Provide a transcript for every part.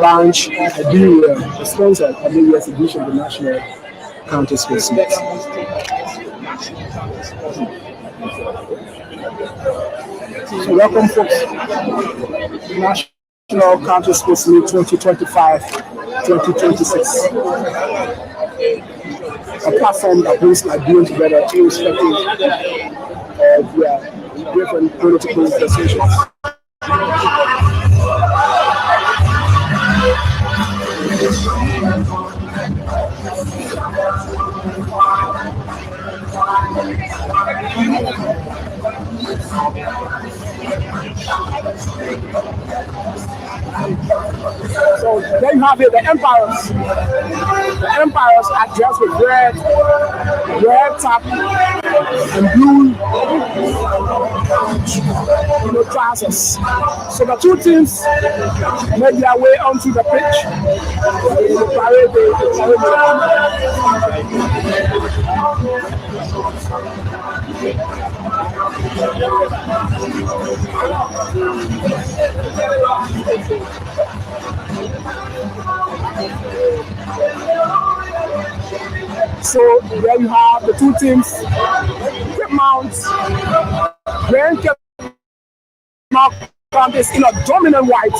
launch the sponsor of the year's edition of the National Counter Sports Meet. So welcome folks, National Counter Sports Meet 2025-2026. A platform that brings Nigerians together irrespective of their different political persuasions. So there you have it, the Empires. The Empires are dressed with red top and blue trousers. So the two teams make their way onto the pitch. So there you have the two teams. Cape Mount, Grand Cape Mount is in a dominant white,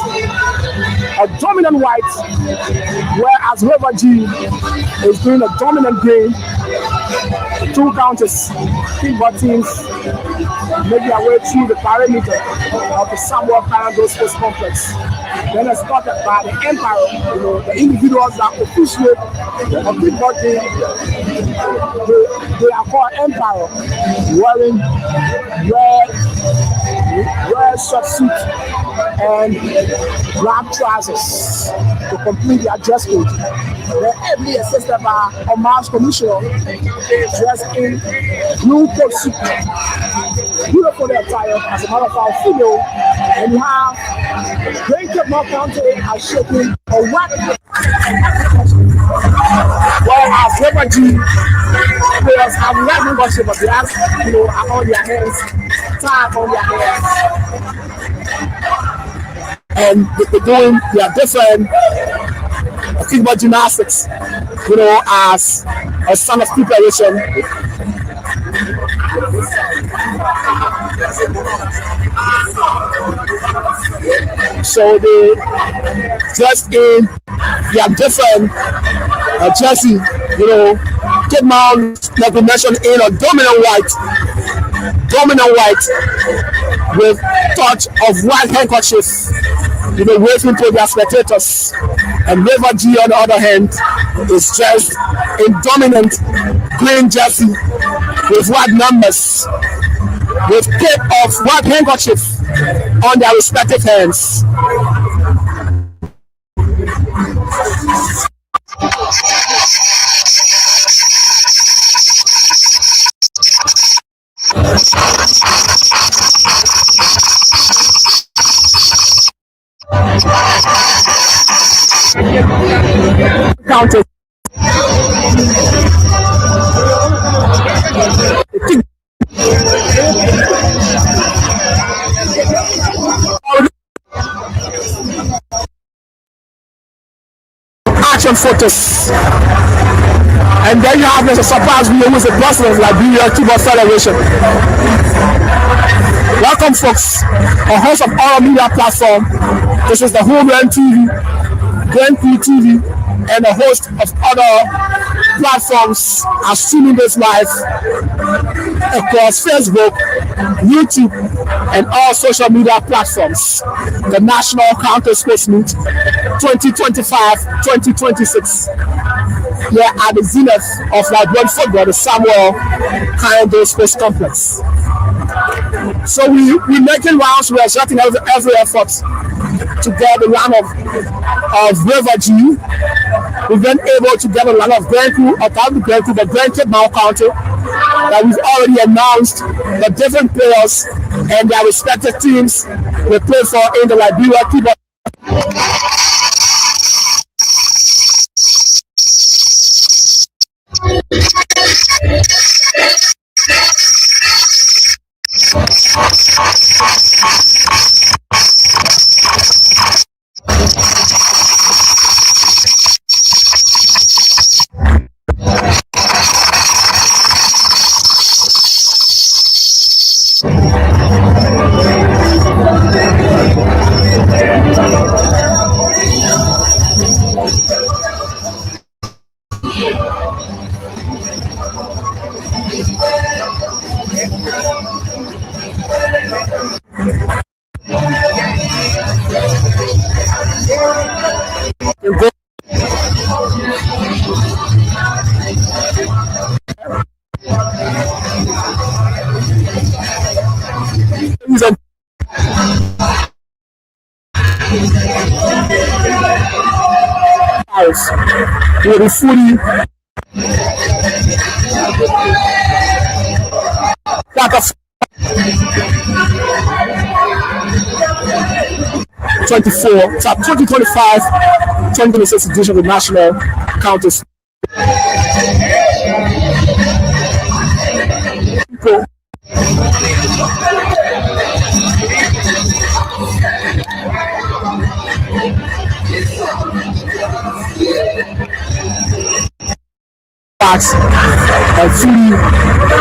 whereas River G is doing a dominant game. Two counters, Kickball teams make their way through the perimeter of the Samuel Parado Sports Complex. Then escorted by the Empire, the individuals that officiate a Kickball game. They are called Empire, wearing red short suit and black trousers to complete their dress code. They're heavily assisted by a Mars commissioner dressed in blue coat suit. Beautiful attire, as a matter of fact, female. And you have Great Cape Mount County are shaking a white. Whereas River G players have white membership, but they have, on their hands, tied on their hands. And they're doing their different kickball gymnastics, as a sign of preparation. So they dressed in their different jersey, Cape Mount, like we mentioned, in a dominant white with touch of white handkerchief, waving to their spectators. And River G, on the other hand, is dressed in dominant green jersey with white numbers, with cape of white handkerchief on their respective hands. Counted. Action photos. And then you have as a surprise video with the president of Liberia Kickball Federation. Welcome folks, a host of our media platform. This is the Homeland TV, Grand Prix TV, and a host of other platforms are streaming this live across Facebook, YouTube, and all social media platforms. The National Counter Sports Meet 2025-2026. Here at the zenith of Liberian football, the Samuel Parado Sports Complex. So we're making rounds, we're exerting every effort to get the run of River G. We've been able to get a run of Grand Crew, the Grand Cape Mount County, that we've already announced the different players and their respective teams will play for in the Liberia Kickball. will be fully quarter 24, 2025, 2026 edition of the National Counters. And fully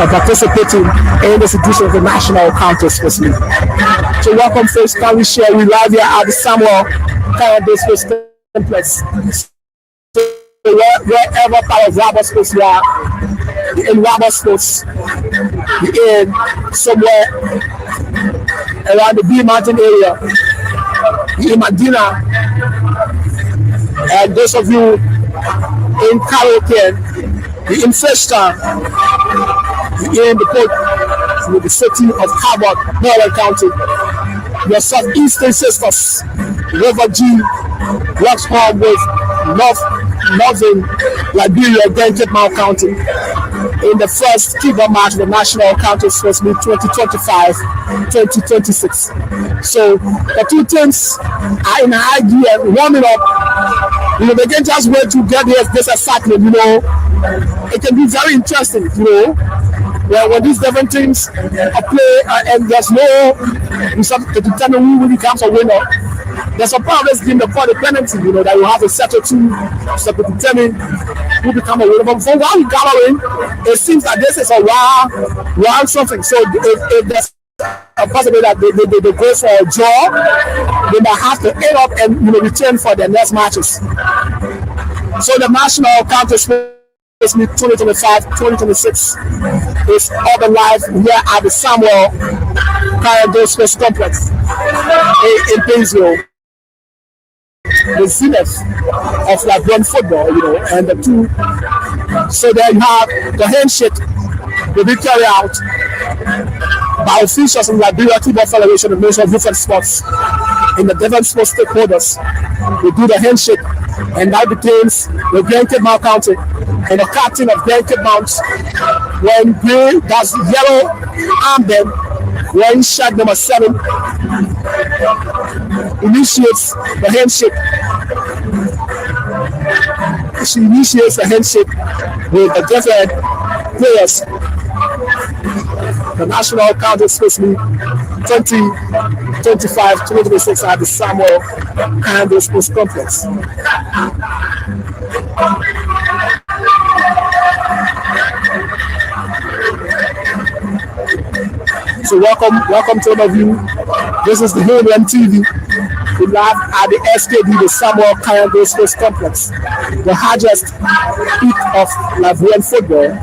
participating in this edition of the National Counters Sports League. So welcome first, can we share? We live here at the Samuel Kayode Sports Complex. So wherever part of Rubber Sports you are, in Rubber Sports, you're in somewhere around the B Mountain area, in Medina, and those of you in Carrollton, in Feshtown, in the port with the city of Harvard, Maryland County. Your southeastern sisters, River G, works home with Northern Liberia, then Cape County, in the first kickball match of the National Counters Sports League 2025-2026. So the two teams are in high gear, warming up. You know, they can just wait to get this excitement, you know. It can be very interesting, you know, when these different teams play and there's no result to determine who really becomes a winner. There's a part of this game that called the penalty, you know, that you have to settle to determine who become a winner. But for one gathering, it seems that this is a wild something. So if there's a possibility that they go for a draw, they might have to end up and, you know, return for their next matches. So the National Counters 2025-2026 is all live here at the Samuel Kayode Sports Complex in Painesville. The zenith of Liberian football, you know, and the two. So there you have the handshake will be carried out by officials in Liberia Football Federation and Ministry of Youth and Sports in the different sports stakeholders. We do the handshake, and that begins the Grand Cape Mount County and the captain of Grand Cape Mount when green, that's yellow armband, wearing shirt number 7, initiates the handshake. She initiates the handshake with the different players. The National Counters Sports League 2025-2026 at the Samuel Kayode Sports Complex. So welcome to all of you. This is the Homeland TV. We live at the SKD, the Samuel Kayode Sports Complex, the largest peak of Liberian football.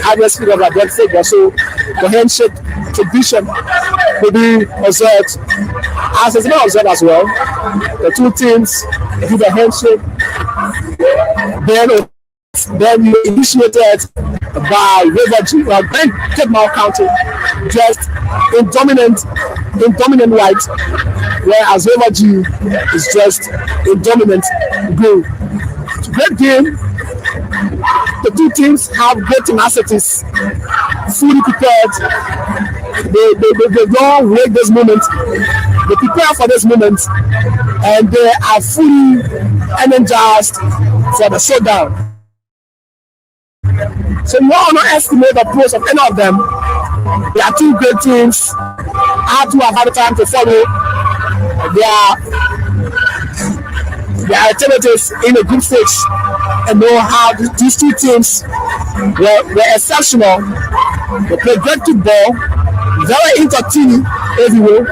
Highest peak of Liberian football. So the handshake tradition will be observed, as it's not observed as well. The two teams do the handshake. Then you initiated by River G, Ben Cape County, dressed in dominant white, whereas River G is dressed in dominant blue. It's a great game. The two teams have great tenacities, fully prepared. They don't wait this moment. They prepare for this moment, and they are fully energized for the showdown. So you all not estimate the pros of any of them. They are two great teams. I too have had the time to follow their activities in the group stage and know how these two teams were exceptional. They play great football, very entertaining, if you will.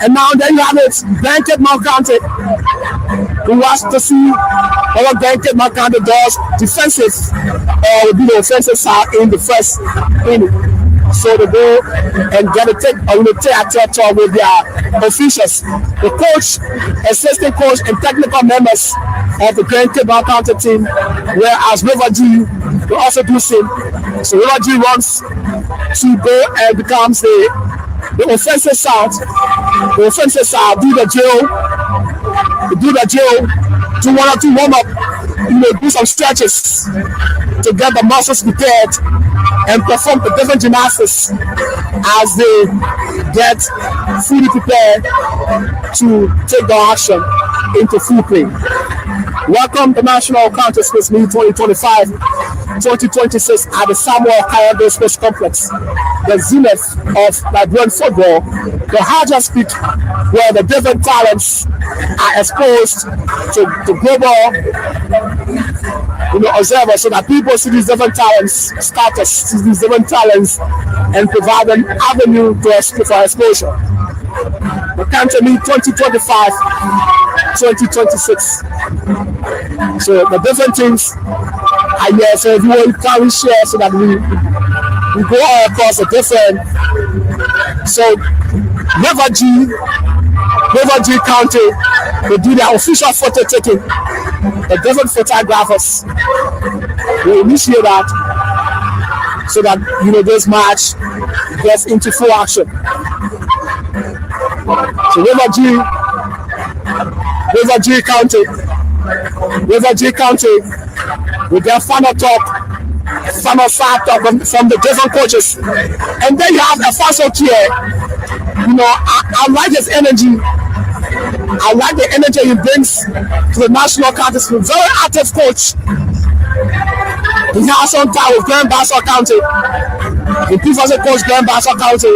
And now then you have it, Blanket Mount County. We watch to see how Blanket Mount County does defensive will be the offensive side in the first inning. So they go and get a take a territory with their officials The coach, assistant coach, and technical members of the Grand Kickball counter team, whereas River G will also do same. So River G runs to go and becomes the offensive side. The offensive side do the drill, do 1 or 2 warm up, do some stretches to get the muscles prepared and perform the different gymnastics as they get fully prepared to take the action into full play. Welcome to National Counter Space Meet 2025-2026 at the Samuel Kayode Sports Complex, the zenith of Liberian football, the hardest peak where the different talents are exposed to global observers, so that people see these different talents, status, see these different talents, and provide an avenue for exposure. The Counter Meet 2025-2026. So the different teams are here, so everyone can share so that we go all across the different. So River G County, they do their official photo taking. The different photographers will initiate that so that this match gets into full action. So River G County, we get final side talk from the different coaches, and then you have a Faso here. I like his energy. I like the energy he brings to the national county. Very active coach. He has some time with Gbarpolu County. The previous coach Gbarpolu County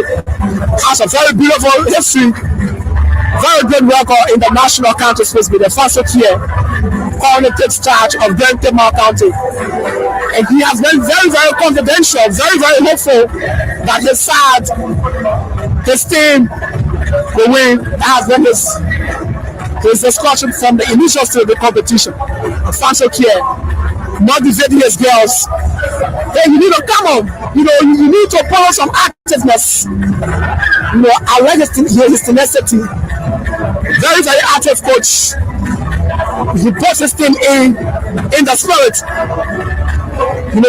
has a very beautiful history, very good record in the national county space. With the first year, currently takes charge of Gbarpolu County, and he has been very, very confidential, very, very hopeful that his side, his team, will win. That has been his discussion from the initial stage of the competition. Faso here, motivating his girls. Hey, you need to come on. You need to follow some activeness. I like his tenacity. Very, very active coach. He puts his team in the spirit.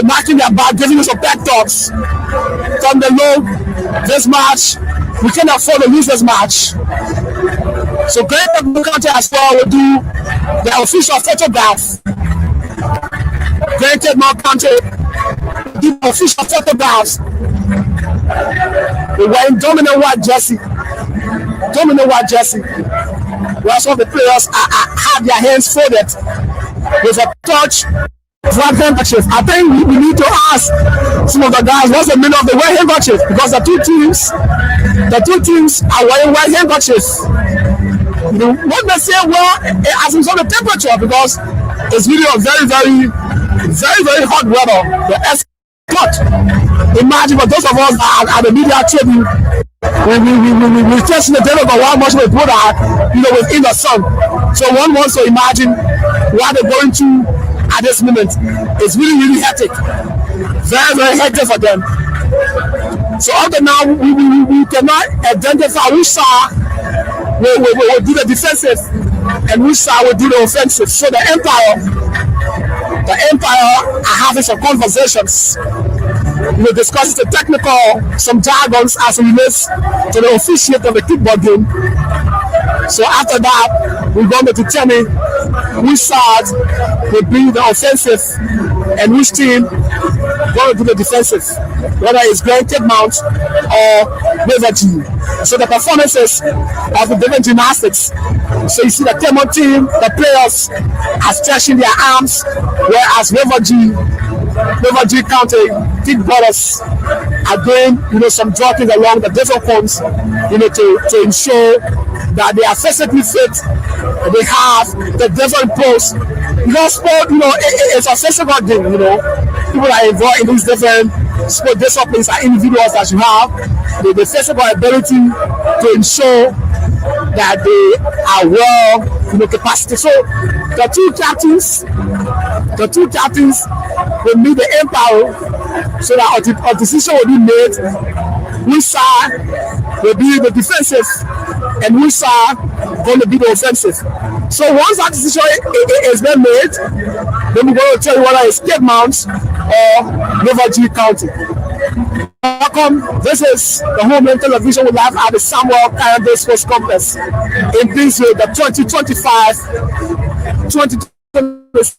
Marking their back, giving you some pep talks. From the low, this match, we can't afford to lose this match. So Gbarpolu County as well will do the official photograph. Gbarpolu County do the official photographs. They wearing dominant white jersey. Where some of the players have their hands folded with a touch. I think we need to ask some of the guys what's the meaning of the white handkerchief, because the two teams are wearing white handkerchiefs. What they say, as in the temperature, because it's really a very, very, very, very hot weather. The hot. Imagine for those of us at the media table, we just the devil about how much we put out, within the sun. So one wants to imagine what they're going through at this moment. It's really, really hectic. Very, very hectic for them. So up to now, we cannot identify which side will do the defensive and which side will do the offensive. So the Empire are having some conversations. Discussing the technical, some jargons as it relates to the officiate of the kickball game. So after that, we're going to determine which side will be the offensive and which team going to do the defensive, whether it's Grand Mount or River G. So the performances of the different gymnastics. So you see the Temon team, the players are stretching their arms, whereas River G County kickballers are doing, some jogging along the different cones, to ensure that they are physically fit. They have the different posts. Sport, it's a physical game. People are involved in these different sport disciplines are individuals that you have the physical ability to ensure that they are well, capacity. So the two captains will meet the Empire so that a decision will be made which side will be the defensive and which side going to be the offensive. So once that decision is been made, then we're going to tell you whether it's Cape Mount or River G County. Welcome. This is the home and television we live at the Samuel Kayode Sports Complex in Painesville, the 2025-2026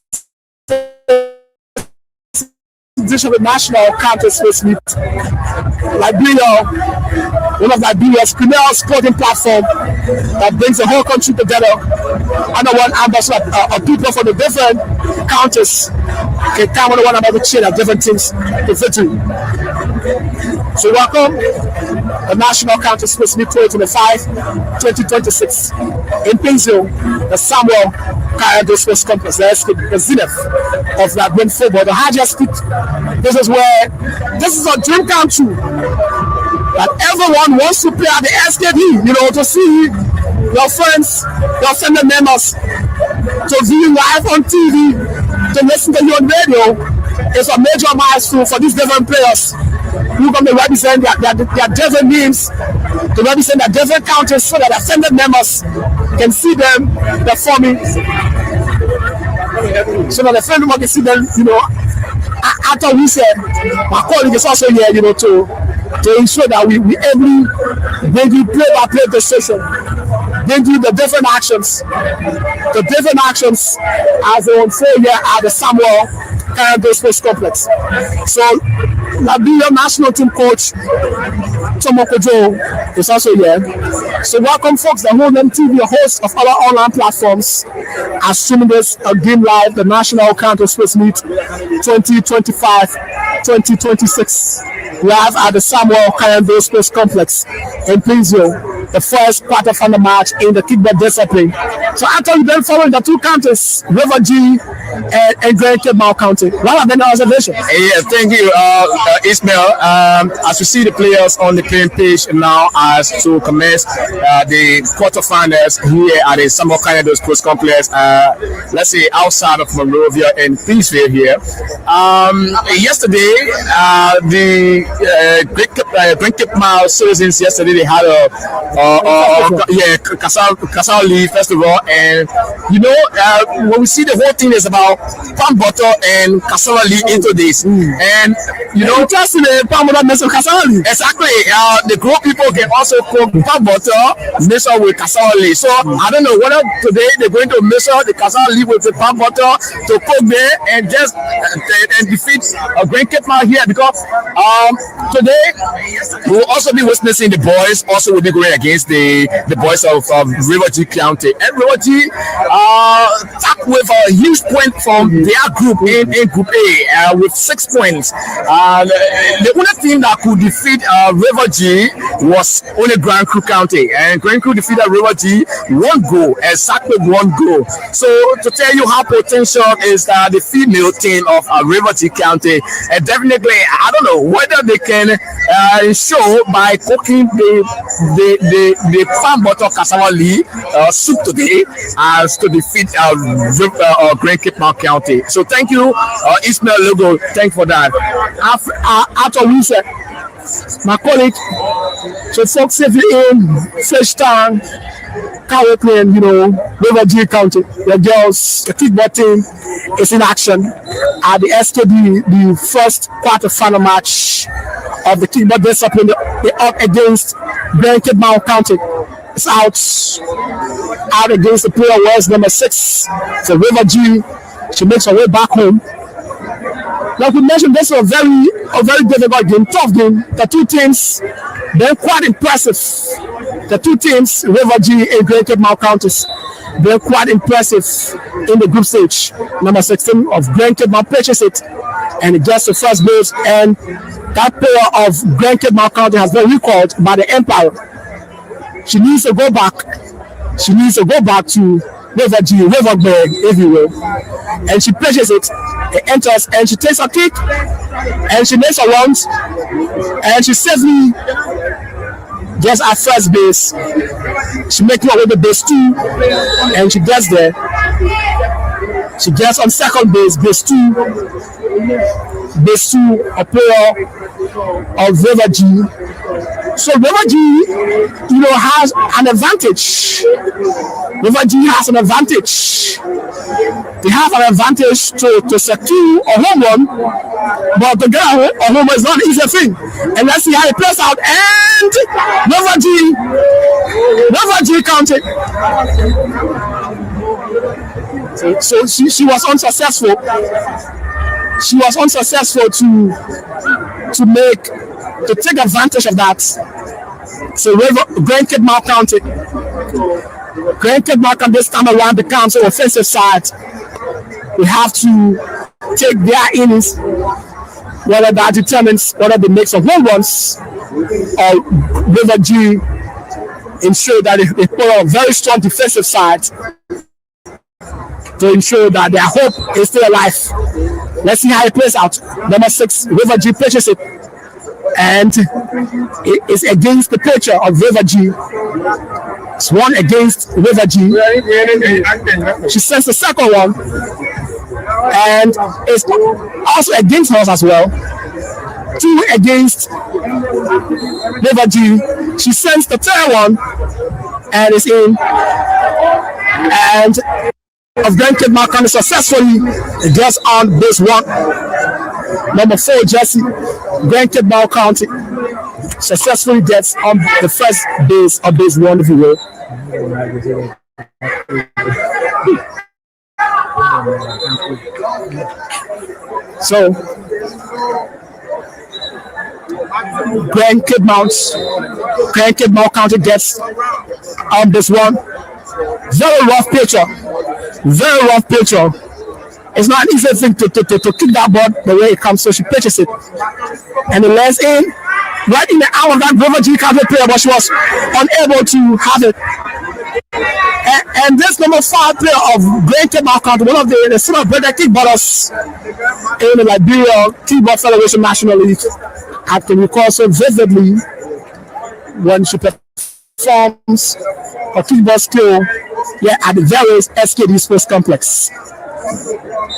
edition of the National Counter Space Meet. Liberia, one of Liberia's premier sporting platform that brings the whole country together under one ambassador of people from the different counties can come under one another cheer at different teams to victory. So welcome the National Counter Space Meet 2025-2026 in Painesville, the Samuel Kayode Sports Complex, the zenith of Liberian football, the highest peak. This is a dream come true. That everyone wants to play at the SKD, to see your friends, your family members, to view live on TV, to listen to you on radio. It's a major milestone for these different players who come to represent their different names, to represent their different counties, so that their family members can see them performing, so that the family members can see them, after we said, my colleague is also here, to ensure that we bring you play-by-play decision, bring you the different actions as they unfold here at the Samuel Kayode Sports Complex. So, Liberia national team coach Tomokojo is also here. So, welcome, folks. The Home TV, host of other online platforms, are streaming this game live, the National Counter Space Meet 2025-2026, live at the Samuel Kayode Sports Complex in Painesville. The first quarterfinal match in the kickball discipline. So after you've been following the two counties, River G and Great Cape Mount County, what have been the observations? Yeah, thank you, Ismail. As we see the players on the playing page now, as to commence the quarterfinals here at the Samuel Kayode Sports Complex, let's say outside of Monrovia and Painesville here. Yesterday, the Great Cape Mount citizens yesterday they had Kasao Lee Festival, and when we see the whole thing is about palm butter and Kasao Lee into this, and just in the palm butter mix of Kasao Lee. Exactly. The group people can also cook palm butter mixed with Kasao Lee. So I don't know whether today they're going to mix up the Kasao Lee with the palm butter to cook there and just and defeat Great Cape Mount here, because today we'll also be witnessing the boys also will be going against the boys of River G County, and River G tapped with a huge point from their group in Group A with 6 points. The only team that could defeat River G was only Grand Crew County, and Grand Crew defeated River G 1 goal, exactly 1 goal. So to tell you how potential is the female team of River G County, and definitely I don't know whether they can show by cooking the farm butter Kasao Lee soup today as to defeat Great Cape Mount County. So thank you, Ismail Logo. Thank you for that. After we said, my colleague, so folks safely in Fish Town, County playing, River G County. The girls, the kickball team is in action at the SKD, the first quarterfinal match of the kickball discipline. They up against Great Cape Mount County. It's out against the player was number 6. So River G, she makes her way back home. Like we mentioned, this is a very difficult game, tough game. The two teams, they're quite impressive. The two teams, River G and Great Cape Mount counties, they're quite impressive in the group stage. Number 16 of Great Cape Mount pitches it, and it gets to first base. And that player of Great Cape Mount County has been recalled by the Empire. She needs to go back. She needs to go back to River G, Riverberg, if you will. And she pitches it. It enters, and she takes a kick, and she makes a run, and she safely gets at first base. She makes her way to base 2, and she gets there. She gets on second base, base 2, a player of River G. So River G, has an advantage River G has an advantage. They have an advantage to secure a home run, but to get a home run is not an easy thing. And let's see how it plays out. And River G counted. So she was unsuccessful. She was unsuccessful to take advantage of that. So Grand Kickball counted. Grand Kickball can this time around becomes the offensive side. We have to take their innings, whether that determines whether they make some home runs or River G ensure that they put a very strong defensive side to ensure that their hope is still alive. Let's see how it plays out. Number 6, River G pitches it, and it is against the pitcher of River G. It's 1 against River G. She sends the second one, and it's also against her as well. 2 against River G. She sends the third one, and it's in. And of Grand Kickball comes successfully gets on base 1. Number 4, Jesse, Grand Kickball County successfully gets on the first base of base 1, if you will. So Grand Kickball County gets on this one. Very rough pitcher. It's not an easy thing to kick that ball the way it comes, so she pitches it. And it lands in right in the arm of that River G County player, but she was unable to have it. And this number 5 player of Grand Kickball County, one of the celebrated kickballers in the Liberia Kickball Federation National League, I can recall so vividly when she performs her kickball skill at the various SKD Sports Complex.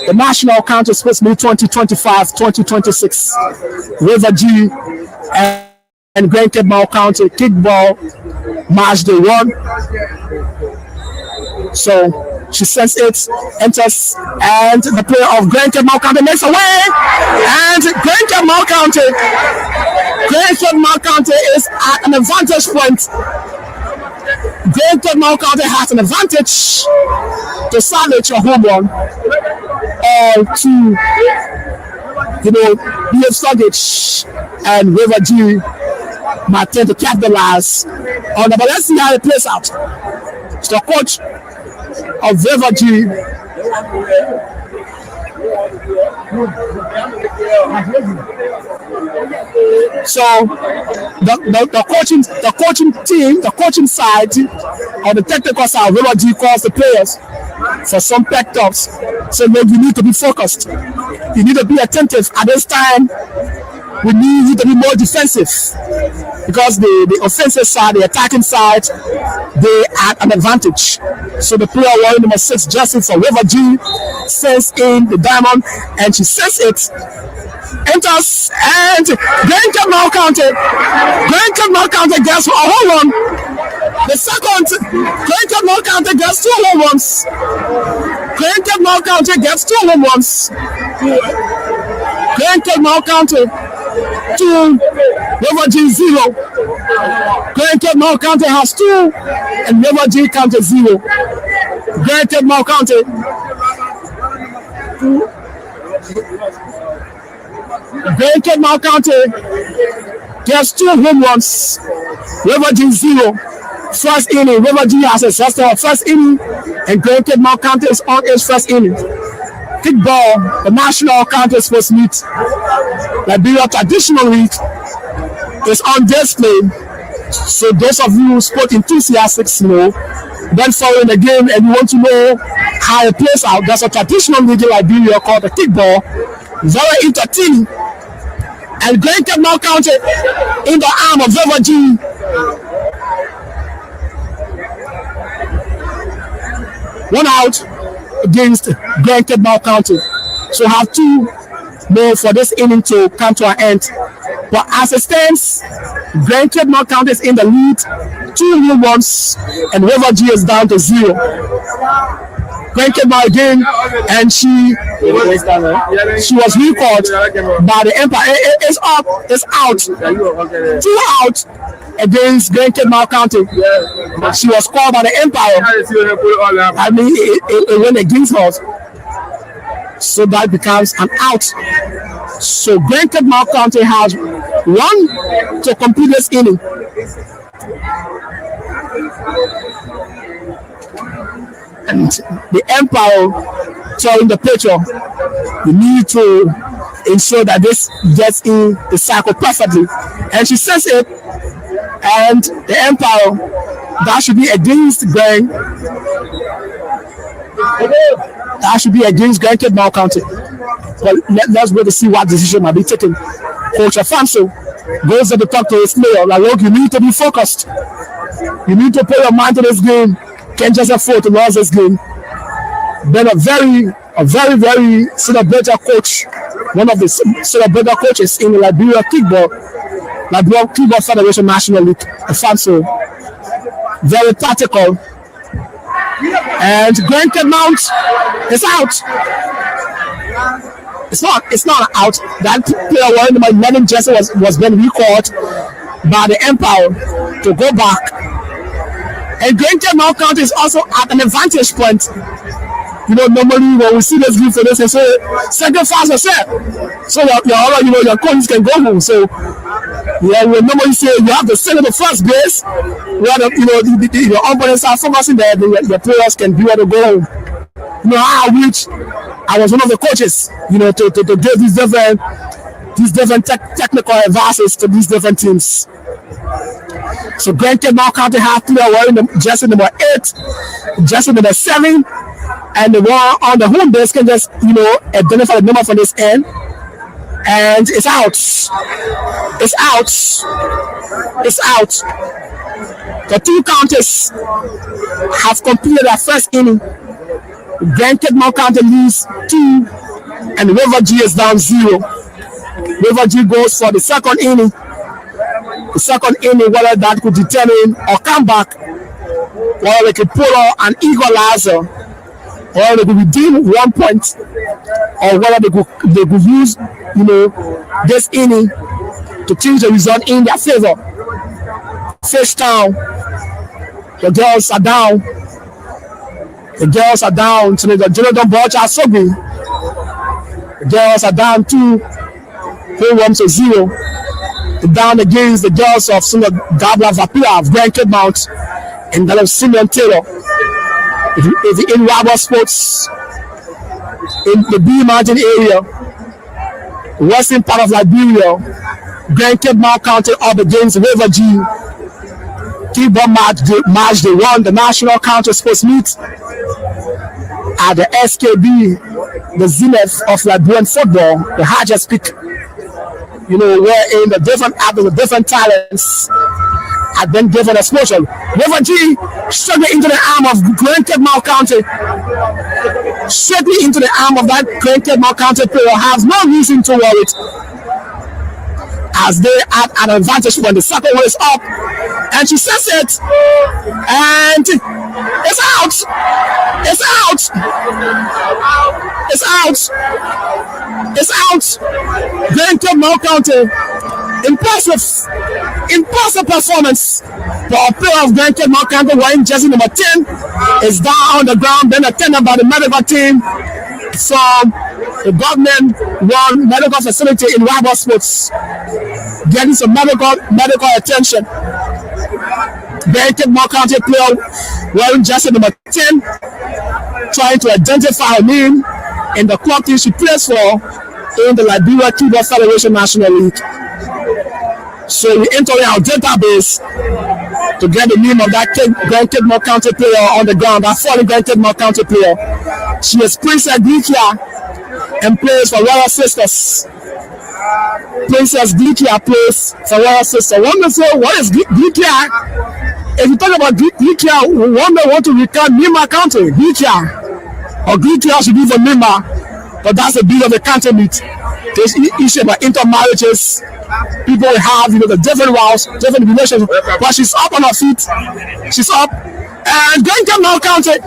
The National County Sports Meet 2025-2026, River G and Grand Kickball County Kickball Match Day 1. So she sends it, enters, and the player of Grand Kickball County makes away. And Grand Kickball County is at an advantage point. Grand Kickball County has an advantage to salvage a home run or to, be a sluggish, and River G might tend to capitalize on that. But let's see how it plays out. It's the coach of River G. So the coaching side, or the technical side, River G calls the players for some pep talks. So you need to be focused. You need to be attentive at this time. We need you to be more defensive because the offensive side, the attacking side, they at an advantage. So the player wearing number 6 jersey for River G sends in the diamond, and she sends it, enters, and Grand Kickball County gets a home run. The second, Grand Kickball County gets 2 home runs. Grand Kickball County gets 2 home runs. Grand Kickball County 2, River G 0. Grand Kickball County has 2, and River G County 0. Grand Kickball County. Grand Kickball County gets 2 home runs. River G 0. First inning, River G has a first inning, and Grand Kickball County is on its first inning. Kickball, the National County Sports Meet, Liberia Traditional League, is on display. So those of you sport enthusiasts, then following the game and you want to know how it plays out, there's a traditional league in Liberia called the Kickball. Very entertaining. And Grand Kickball County in the arm of River G. One out against Grand Kickball County. So have 2 more for this inning to come to an end. But as it stands, Grand Kickball County is in the lead, 2 home runs and River G is down to 0. Grand Kickball again, and she was recalled by the Empire. It's up, it's out, 2 out against Grand Kickball County. She was called by the Empire. I mean, it went against her, so that becomes an out. So Grand Kickball County has 1 to complete this inning. And the Empire telling the pitcher, you need to ensure that this gets in the cycle perfectly. And she says it, and the Empire, that should be against Grand. That should be against Grand Kickball County. But let's wait to see what decision might be taken. Coach Afonso goes to talk to his player, like, look, you need to be focused. You need to put your mind to this game. Can't just afford to lose this game. Then a very celebrated coach, one of the celebrated coaches in the Liberia Kickball Federation National League, Afonso. Very tactical. And Grand Kickball is out. It's not out. That player wearing my Lennon jersey was being recalled by the Empire to go back. And Grand Kickball County is also at an advantage point. You know, normally when we see this group for this, they say second fast or set. So your coaches can go home. So yeah, we normally say you have to send the first base, where your opponents are focusing there, your players can be able to go home. You know, I was one of the coaches, to give these different technical advices to these different teams. So Grand Kickball County have player wearing jersey number 8, jersey number 7, and the one on the home base can just identify the number from this end, and it's out. It's out. It's out. The 2 counties have completed their first inning. Grand Kickball County leads 2, and River G is down 0. River G goes for the second inning. The second inning, whether that could determine or come back, whether they could pull out an equalizer, or they could redeem 1 point, or whether they could use this inning to change the result in their favor. Fish down. The girls are down. The girls are down to the Jonathan Borcha Sobi. The girls are down 2, whole 1 to 0. Down against the girls of Gbarpolu of Grand Kickball and that of Simeon Taylor. If in Rubber Sports in the B Mountain area, western part of Liberia, Grand Kickball County up against River G. Kickball match they won the National County Sports Meet at the SKD, the zenith of Liberian football, the highest peak. Wherein the different athletes, the different talents have been given exposure. River G straight into the arm of Grand Kickball County. Straight into the arm of that Grand Kickball County player has no reason to worry as they had an advantage when the second one is up. And she says it. And it's out. It's out. It's out. It's out. Grand Kickball County. Impressive performance for a player of Grand Kickball County wearing jersey number 10 is down on the ground, then attended by the medical team from the government run medical facility in Rubber Sports, getting some medical attention. Grand Kickball County player wearing jersey number 10, trying to identify her name in the club team she plays for in the Liberia Kickball Federation National League. So we enter our database to get the name of that Grand Kickball County player on the ground, that fallen Grand Kickball County player. She is Princess Glikia and plays for Royal Sisters. Princess Glikia plays for Royal Sisters. One may say, what is Glikia? If you talk about Glikia, one may want to recount Nima County. Glikia or Glikia should be for Nima, but that's a bit of a county meet. There's issue about intermarriages. People have, the different routes, different relations. But she's up on her feet. She's up. And Glencoe now counted.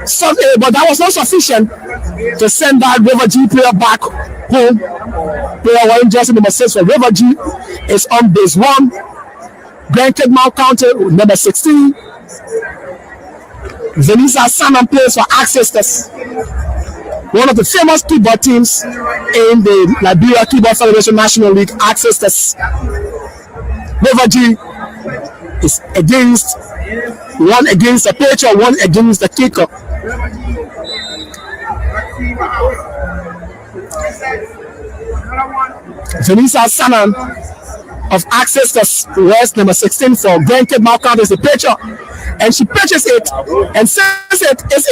So, but that was not sufficient to send that River G player back home. Player wearing jersey number 6 for River G is on base 1. Glencoe now counted number 16. Vanessa Salmon plays for Ancestors, one of the famous kickball teams in the Liberia Kickball Federation National League. Ancestors. River G is one against the pitcher, one against the kicker. Vanessa Salmon of Ancestors wears number 16 for Glencoe Malcount is the pitcher, and she pitches it and says it's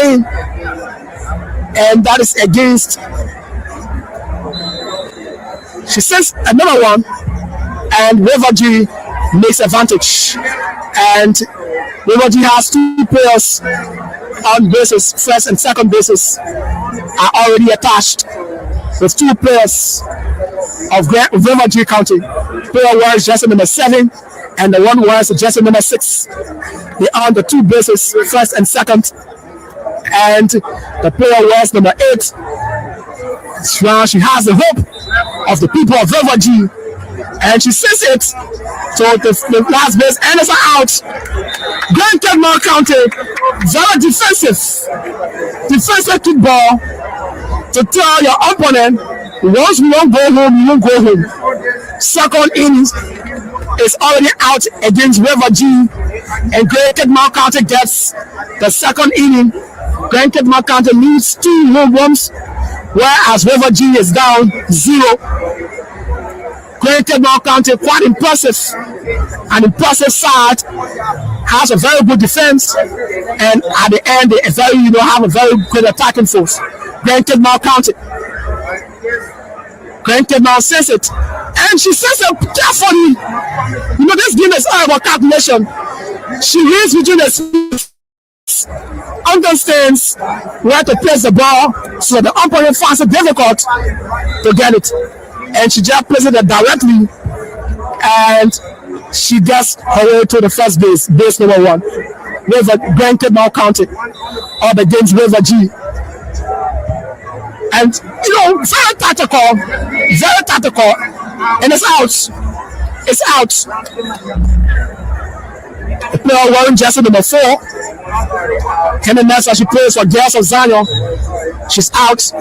in, and that is against. She says another one, and River G makes advantage, and River G has 2 players on bases, first and second bases are already attached with 2 players of River G County. Player wears jersey number 7 and the one wears jersey number 6. They are on the 2 bases, first and second, and the player wears number 8. So she has the hope of the people of River G, and she says it to the last base, and it's out. Glencoe County, very defensive kickball to tell your opponent, once we don't go home, you won't go home. Second innings is already out against River G, and Glencoe County gets the second inning. Glencoe County leads 2 home runs, whereas River G is down 0. Glencoe County, quite impressive. An impressive side, has a very good defense, and at the end they have a very good attacking force. Glencoe County. Glencoe says it, and she says it carefully. This game is all about calculation. She reads between the seats, understands where to place the ball, so the opponent finds it difficult to get it, and she just places it directly, and she gets her way to the first base number 1. Glencoe County up against River G. And very tactical, and it's out. The player wearing jersey number 4, Kenny Nessa, she plays for Girls of Zion. She's out,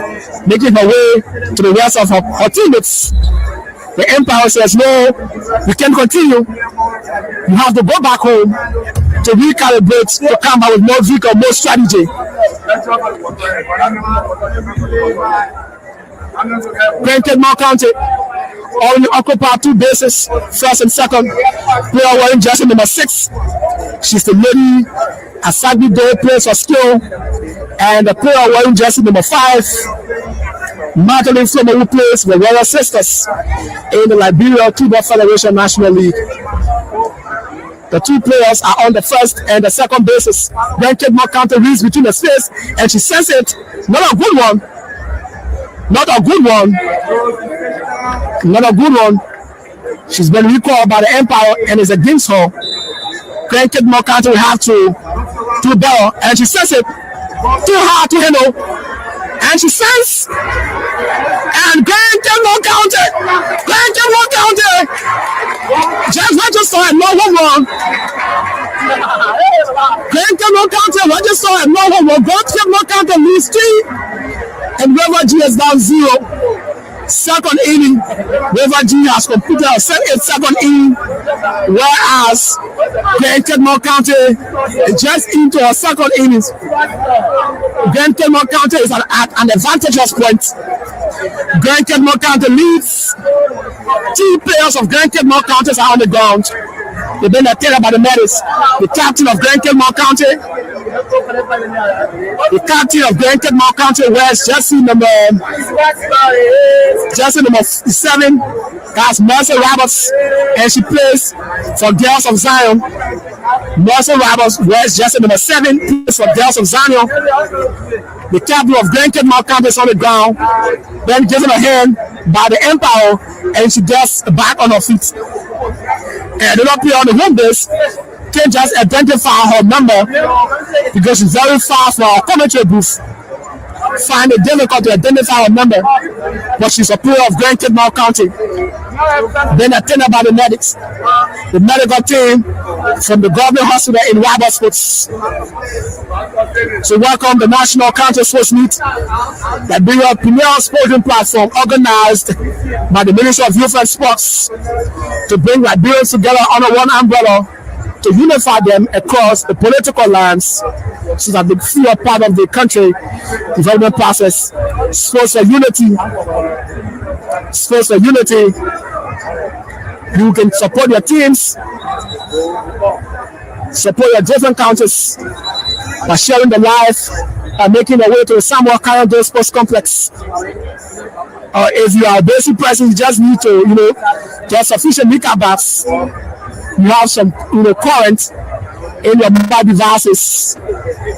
making her way to the rest of her teammates. The Empire says, no, we can't continue. You have to go back home to recalibrate, to come back with more vehicle, more strategy. Glencoe County only occupy 2 bases, first and second. Player wearing jersey number 6. She's the lady Asagbi Day plays for skill, and the player wearing jersey number 5, Madeline Flomo, who plays for the Royal Sisters in the Liberia Kickball Federation National League. The 2 players are on the first and the second bases. Glencoe County reads between the space, and she says it. Not a good one. She's been recalled by the Empire and is against her. Glencoe County will have to bail, and she says it too hard to handle. And she says, and Glencoe County, just register at no home run. Glencoe County register at no home run. Glencoe County leads 3, and River G is down 0. Second inning, River G has completed a second inning, whereas Glencoe County is just into a second inning. Glencoe County is at an advantageous point. Glencoe County leads. 2 players of Glencoe County are on the ground. They've been attacked by the medics. The captain of Glencoe County wears jersey number 7. That's Mercy Roberts, and she plays for Girls of Zion. Mercy Roberts wears jersey number 7, plays for Girls of Zion. The captain of Glencoe County is on the ground, then given a hand by the Empire, and she gets back on her feet. and did not play on the home base, can just identify her number because it's very far from our commentary booth. Find it difficult to identify her number, but she's a player of Grand Kidmouth County. Then attended by the medics, the medical team from the government hospital in Gbarpolu. So welcome the National County Sports Meet, that being a premier sporting platform organized by the Ministry of Youth and Sports to bring Liberians together under one umbrella to unify them across the political lines so that they feel a part of the country development process. Sports for unity. Sports for unity. You can support your teams, support your different counties by sharing the life and making your way to the Samuel Kayode Sports Complex. If you are a basic person, you just need to, get sufficient liquor baths. You have some, current in your mobile devices,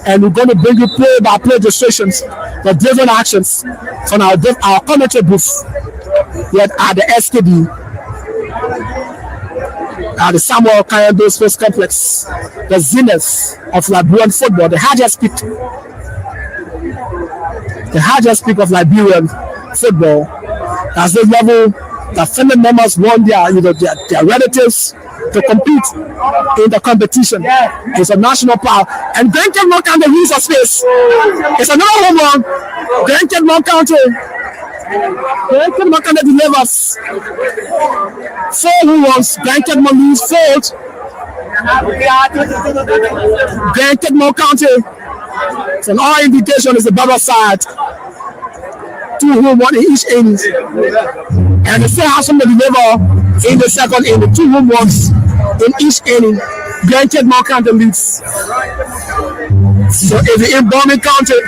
and we're going to bring you play-by-play illustrations for different actions from our commentary booth here at the SKD, at the Samuel Kayode Sports Complex, the zenith of Liberian football, the highest peak of Liberian football. That's the level that family members want their relatives to compete in the competition. It's a national power. And Grand Kidmouth County lose a space. It's another home run. Grand Kidmouth County delivers 4 home runs. Grand Kidmouth lose 4. Grand Kidmouth County, from all indication, is the better side. 2 home runs in each inning. And they still have some to deliver in the second inning. 2 home runs in each inning. Grand Kidmouth County leads. So if you're in Birmingham County,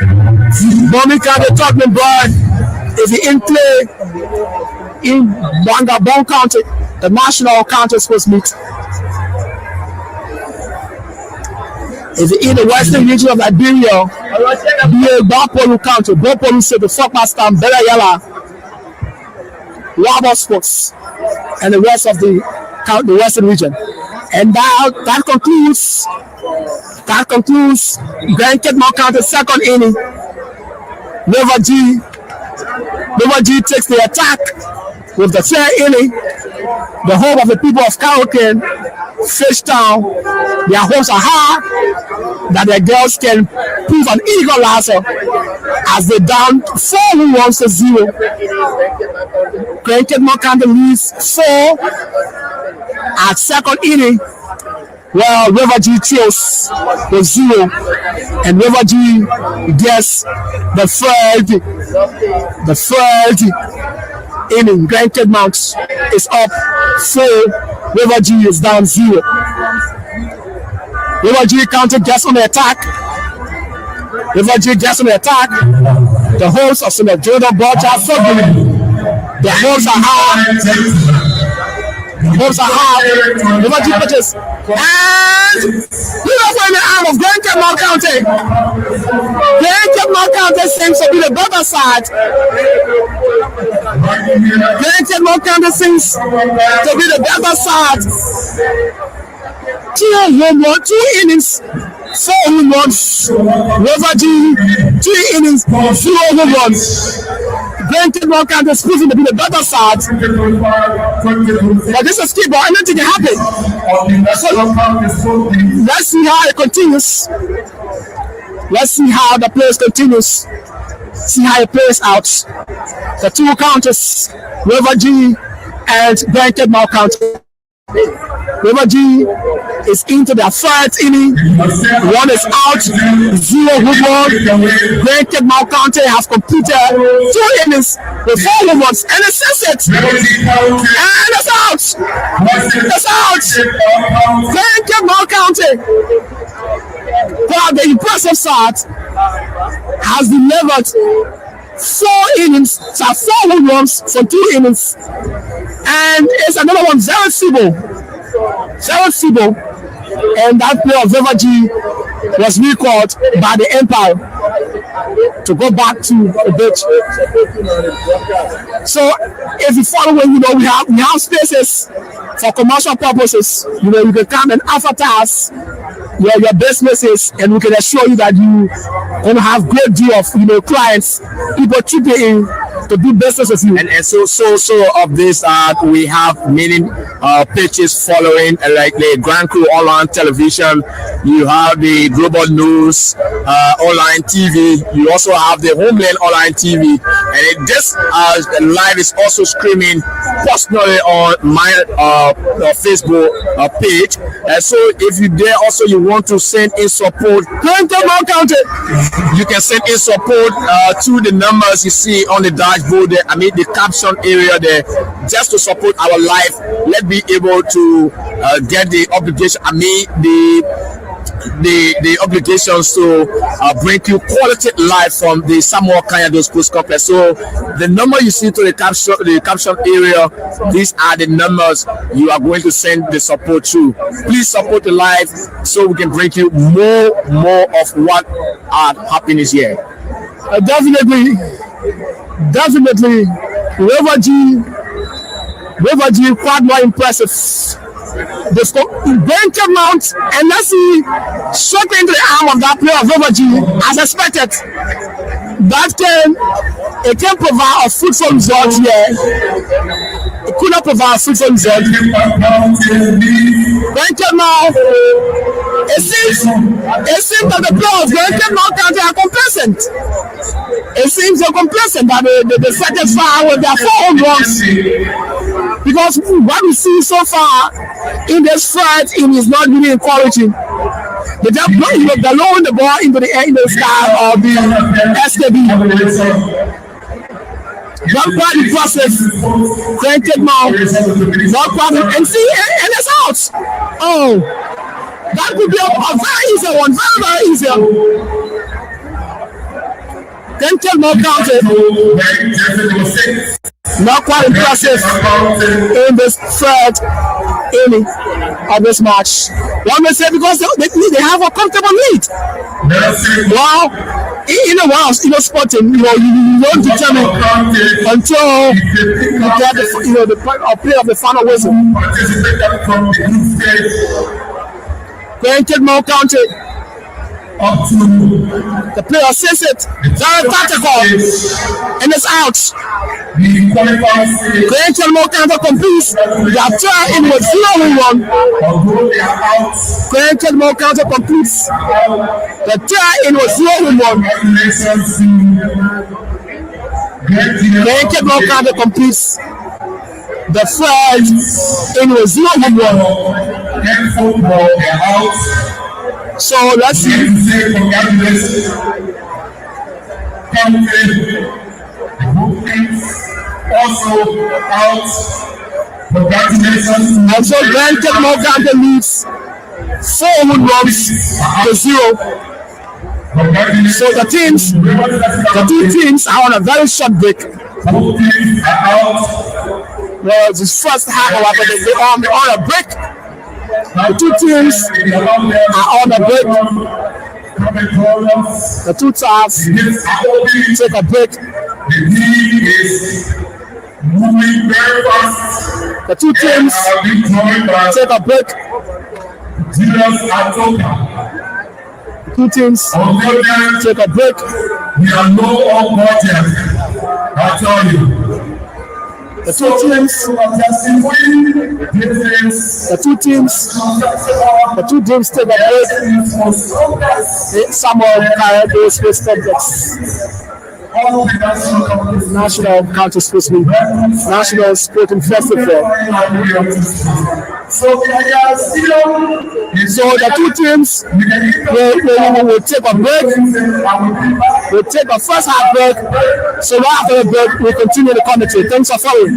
Tottenham Bride, if you're in play in Bangabong County, the National County Sports Meet. If you're in the western region of Liberia, Gbarpolu County, Gbarpolu City, Fokpastam, Belayala, Waba Sports, and the rest of the western region. And that concludes Grand Kidmouth County second inning. River G takes the attack with the third inning. The home of the people of Karoken, Fishtown, their hopes are high that their girls can prove an equalizer as they down 4 runs to 0. Grand Kidmouth County leads 4 at second inning. Well, River G trails with 0, and River G gets the third inning. Grand Kidmouth is up 4. River G is down 0. River G County gets on the attack. The hosts of St. Jordan Broadcast Football. The hopes are high. River G pitches. And in the arm of Grand Kidmouth County. Grand Kidmouth County seems to be the better side. Grand Kidmouth County seems to be the better side. 2 innings, 4 home runs. River G, 3 innings, 0 home runs. Grand Kidmouth County is proving to be the better side. But this is kickball, anything can happen. So, let's see how it continues. Let's see how the plays continues. See how it plays out. The 2 counters, River G and Grand Kidmouth County. River G is into their 3rd inning. 1 is out, 0 home run. Grand Kidmouth County have completed 2 innings with 4 home runs, and it says it. And it's out. Grand Kidmouth County, well, the impressive side, has delivered 4 innings, so 4 home runs from 2 innings. And it's another one, very feeble. And that player of River G was recalled by the Empire to go back to the bench. So if you follow, we have spaces for commercial purposes. You can come and advertise your businesses, and we can assure you that you gonna have great deal of clients, people chipping in to do business with you. And so of this, we have many pages following, like the Grand Crew online television. You have the Global News online TV. You also have the Homeland online TV, and this live is also streaming personally on my Facebook page. And so if you there also you want to send in support, you can send in support to the numbers you see on the dashboard there. I mean the caption area there, just to support our life. Let's be able to get the obligation. I mean the obligations to bring you quality life from the Samuel Kanyado Sports Complex. So the number you see to the caption area, these are the numbers you are going to send the support to. Please support the live so we can bring you more of what are happening here. Definitely, River G, quite more impressive. Then came out and let's see, shot into the arm of that player of River G as expected. That it can provide a fruitful result here. It could not provide a fruitful result. Then came out. It seems that the players going came out and they are complacent. It seems they're complacent that they satisfied with their 4 home runs. Because what we see so far in this fight is not really encouraging. They're lowering the ball into the air in the sky of the SKD. Not quite impressive. Then take now. Not quite, and see, and it's out. Oh, that could be a very easy one, very easy. Then take more counted. Not quite impressive in this third inning of this match. One may say because they have a comfortable lead. Well, in a while, sporting, you don't determine until you get the play of the final whistle. Granted, more counted. The player says it. Very tactical. And it's out. Granted, more counter completes. The turn in with 0-1. Granted, more counter completes. The turn in with 0-1. Granted, more counter completes. The third in with 0-1. So let's see. Also out. And so Granted Morgan leads 4 runs to 0. So the two teams are on a very short break. Well, this first half, but they're on a break. The two teams are on a break. The two teams take a break. The two teams take a break. Two teams take a break. We are no all budget. I tell you. The two teams take a break. Samuel Kanyado Sports Complex. National Counter Sports League, National Sporting Festival. So the two teams will take a break. We'll take a first half break. So right after the break, we'll continue the commentary. Thanks for following.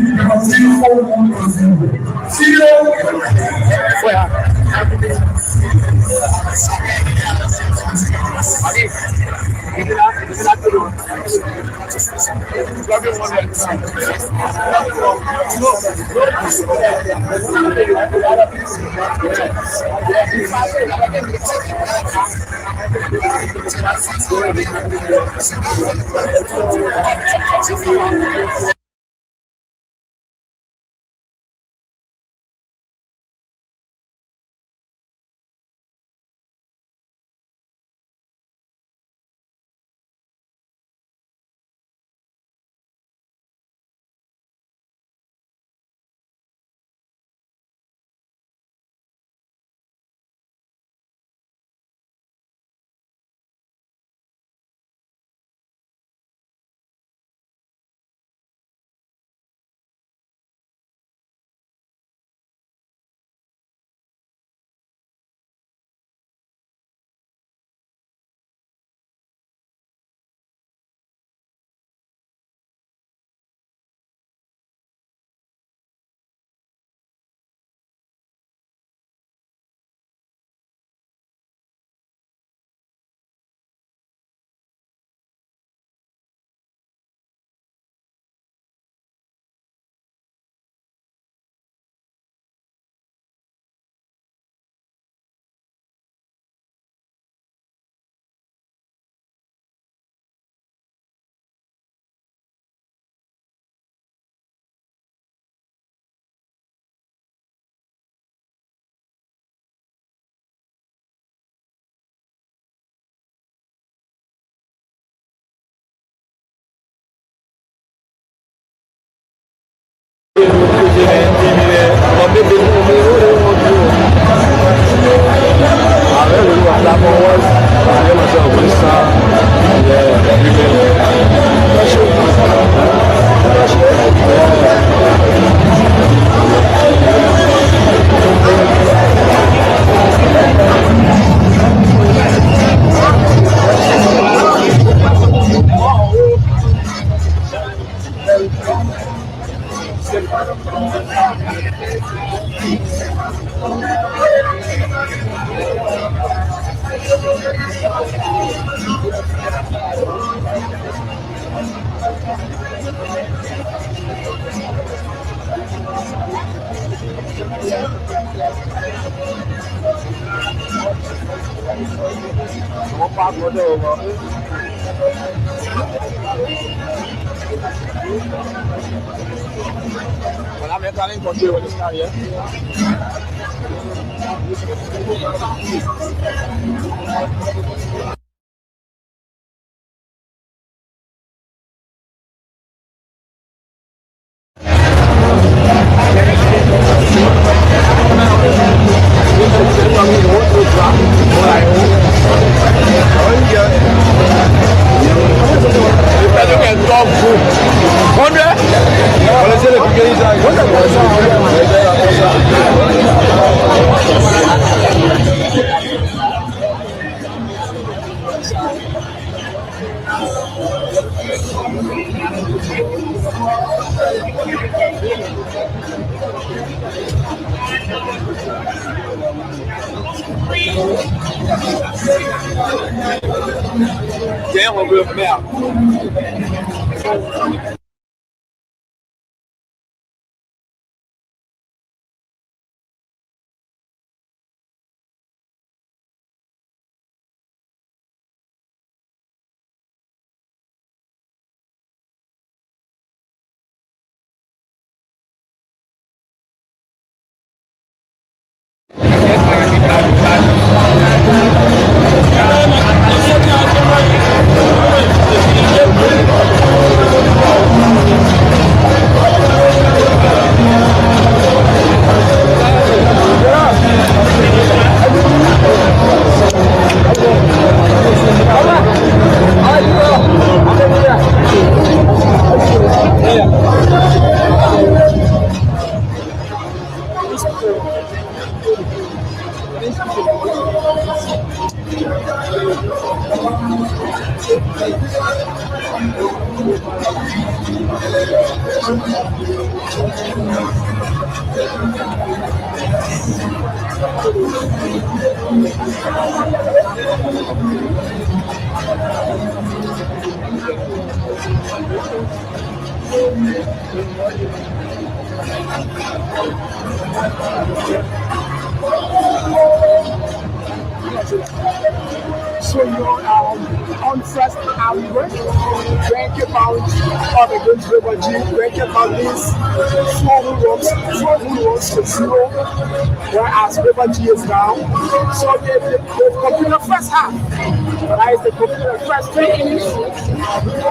So you're on first hour, rank about of against Gbarpolu, rank about this 4 runs to 0, whereas Gbarpolu is down. So they've completed the first half. That is the completed the first 3 innings,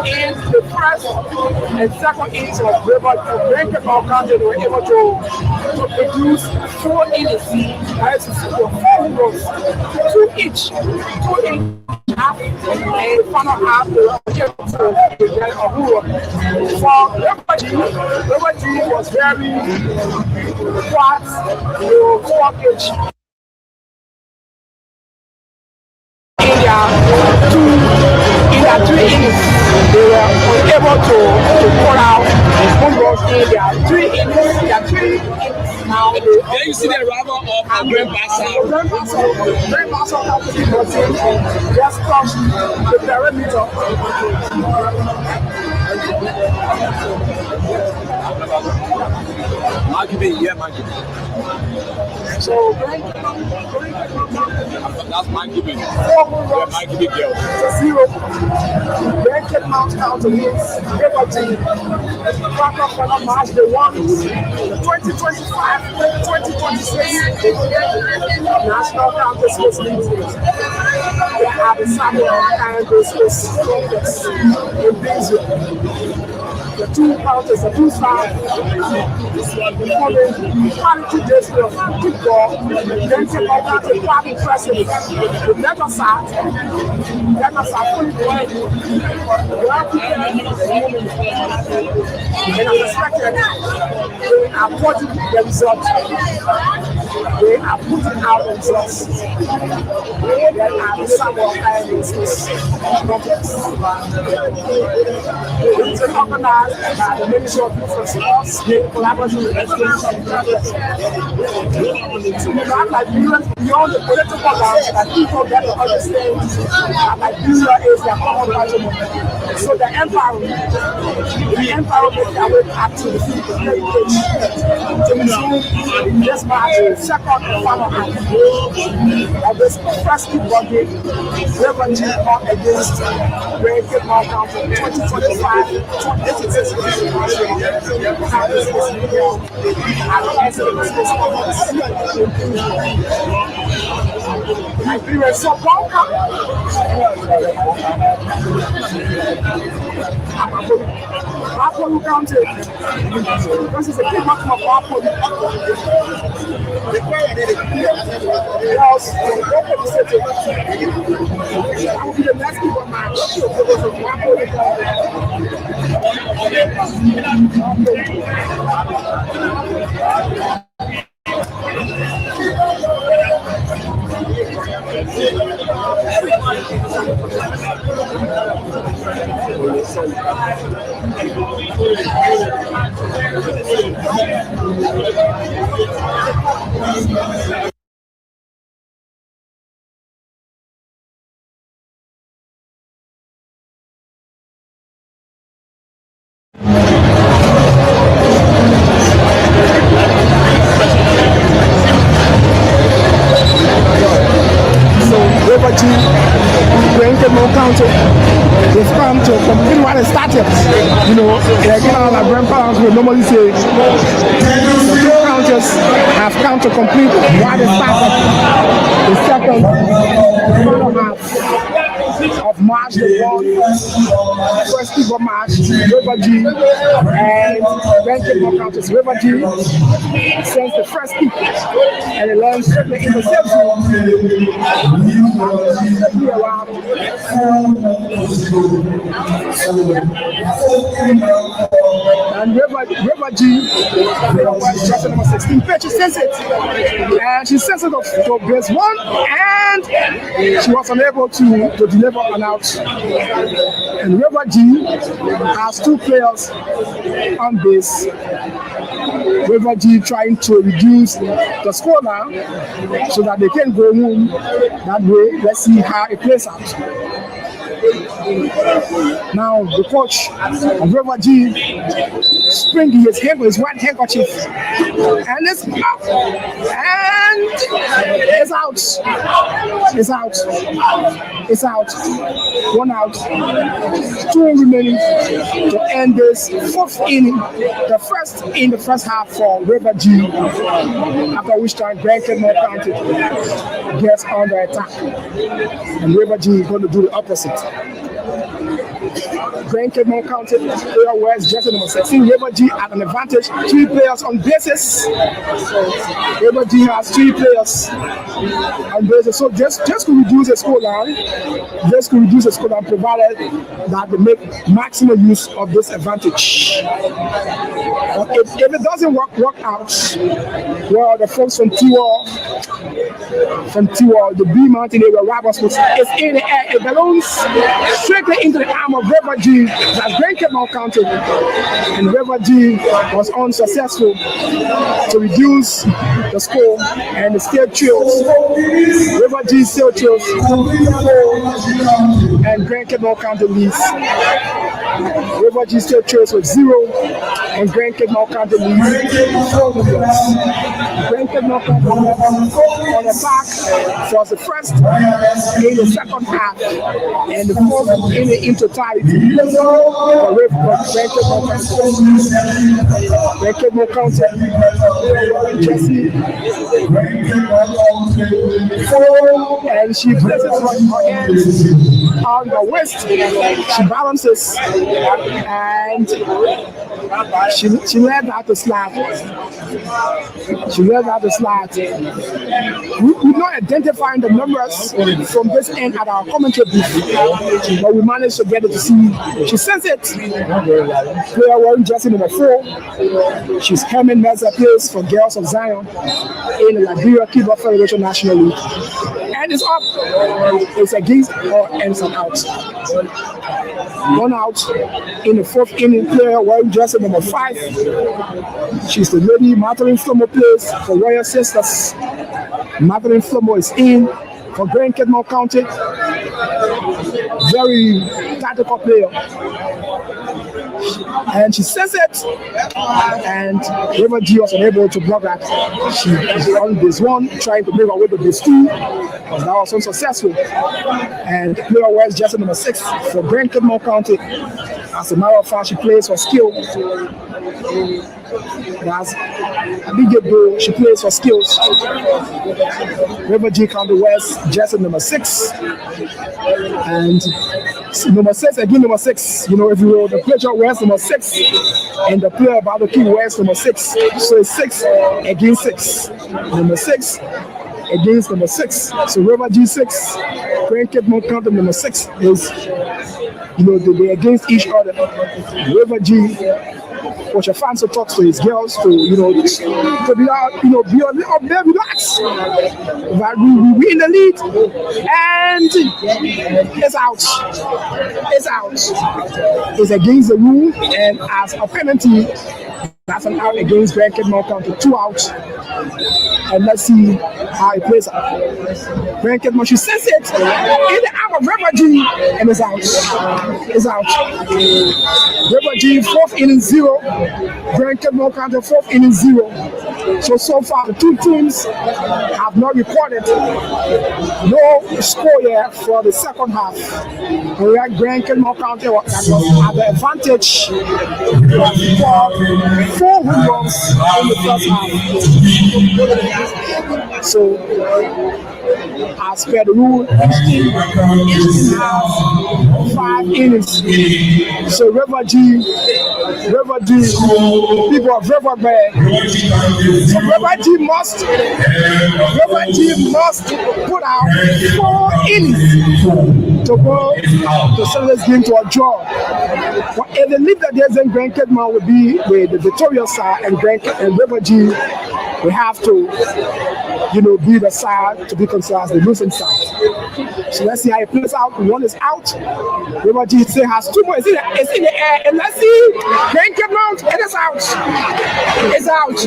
and the first and second innings of Gbarpolu, rank about counted, they were able to produce 4 innings. That is 4 runs, 2 each, 2 innings. Half and final half to get a whole. For Gbarpolu was very quiet, 4 pitch. In their 3 innings, they were able to pull out home runs in their 3 innings. Their 3 innings. Now, then you see the arrival of Gbarpolu. Just touched the perimeter. Margibi, yeah, Margibi. So, that's Margibi. 4 Margibi girl. to 0. Then came Mount Count against Gbarpolu. Quarterfinal match, they won 2025-2026 National County Sports League. They are the Samuel and the Sports Complex in Benzo. the two counters, the two sides, for the quality display of kickball, then take all kinds of quite impressive. The letter side fully played, well prepared, and as expected, they are putting the results. They are putting out the results. They are the Samuel Islands complex. It's organized by the Ministry of Youth and Sports in collaboration with SKD Kickball. Beyond the political lines, that people get to understand that Nigeria is their common patrimony. So the empowerment that will act to the heritage to resume this match, second final half of this first kickball game, revenue on against Great Kickball Council 2025 Nigeria so Gbarpolu County. This is a big match for Gbarpolu. Yes, Gbarpolu City. That will be the next kickball match. County, they've come to complete what they started. You know, like our grandparents would normally say, the two counties have come to complete what they started. The second final half of March, the first kickball match, River G and Gbarpolu Counties. River G sends the first kick and it lands in the interception. And River G, just number 16, she sends it, and she sends it to base one, and she was unable to deliver an out. And River G has two players on base. River G trying to reduce the score now so that they can go home that way. Let's see how it plays out. Now the coach of River G springing his hand with his white handkerchief, and it's out. And it's out. It's out. It's out. One out. Two remaining to end this fourth inning. The first in the first half for River G. After which time Gbarpolu County gets under attack, and River G is going to do the opposite. Gbarpolu County player wears jersey number 16. River G at an advantage. 3 players on bases. River G has 3 players on bases. So just to reduce the score line, provided that they make maximum use of this advantage. But if it doesn't work out, well, the folks from Tiwa, the B Mountain area, Robertsport, is in the air. It balloons strictly into the arm of River G. That's Gbarpolu County, and River G was unsuccessful to reduce the score, and it still chills. River G still chills, and Gbarpolu County leads. River G still chills with 0, and Gbarpolu County leads 4 millions. Gbarpolu County on attack for the first in the second half, and the fourth inning into totality. Gbarpolu County, Jesse, and she places her hands on the waist. She balances and she led out the slap. She led out the slap. We're not identifying the numbers from this end at our commentary booth, but we managed to get it to see. She says it. Player wearing jersey number 4. She's Herman Meza, plays for Girls of Zion in the Liberia Kickball Federation National League. And it's up. It's against or ends and out. 1 out in the 4th inning. Player wearing jersey number 5. She's the lady Madeline Flomo, plays for Royal Sisters. Madeline Flomo is in for Grand Kickball County. Very tactical player. And she says it, and River G was unable to block that. She was on base 1, trying to make her way to base 2, but that was unsuccessful. And the player wears jersey number 6 for Grand Kickball County. As a matter of fact, she plays for skill. That's a big goal. She plays for skills. River G County wears jersey number 6. And number 6, again number 6. You know, if you will, the player wears number 6, and the player about the key wears number 6. So it's 6 against 6. Number 6 against number 6. So River G 6, Grand Kickball County number 6 is, you know, they're against each other. River G, Coach Afanso talks to his girls to, you know, to be out, you know, be up there, relax. But we in the lead, and it's out. It's out. It's against the rule, and as a penalty, that's an out against Grand Kickball County. 2 outs. And let's see how it plays out. Grand Kickball, she says it in the arm of River G, and it's out. It's out. River G, 4th inning 0. Grand Kickball County, 4th inning 0. So far, the two teams have not recorded no score yet for the second half. Grand Kickball County that was at the advantage for 4 runs in the first half. So, as per the rule, each team has 5 innings. So River G, people of River Bay. So River G must put out 4 innings to go to send this game to a draw. But if they leave that, then Grand Kickball will be with the victorious side, and River G will have to, you know, be the side to be considered as the losing side. So let's see how it plays out. 1 is out. River G still has 2 more. It's in the air, and let's see. Grand Kickball, it is out. It's out.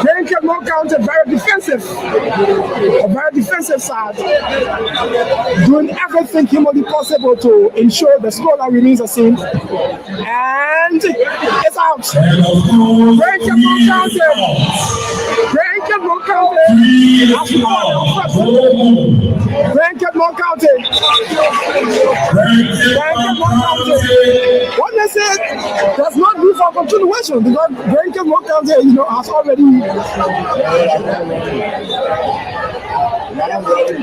Grand Kickball County very defensive. A very defensive side, doing everything humanly possible to ensure the scoreline remains the same. And it's out. Grand Kickball County. Grand Kickball County. Grand Kickball County. Grand Kickball County. What they said does not be for continuation, because Grand Kickball County, you know, has already.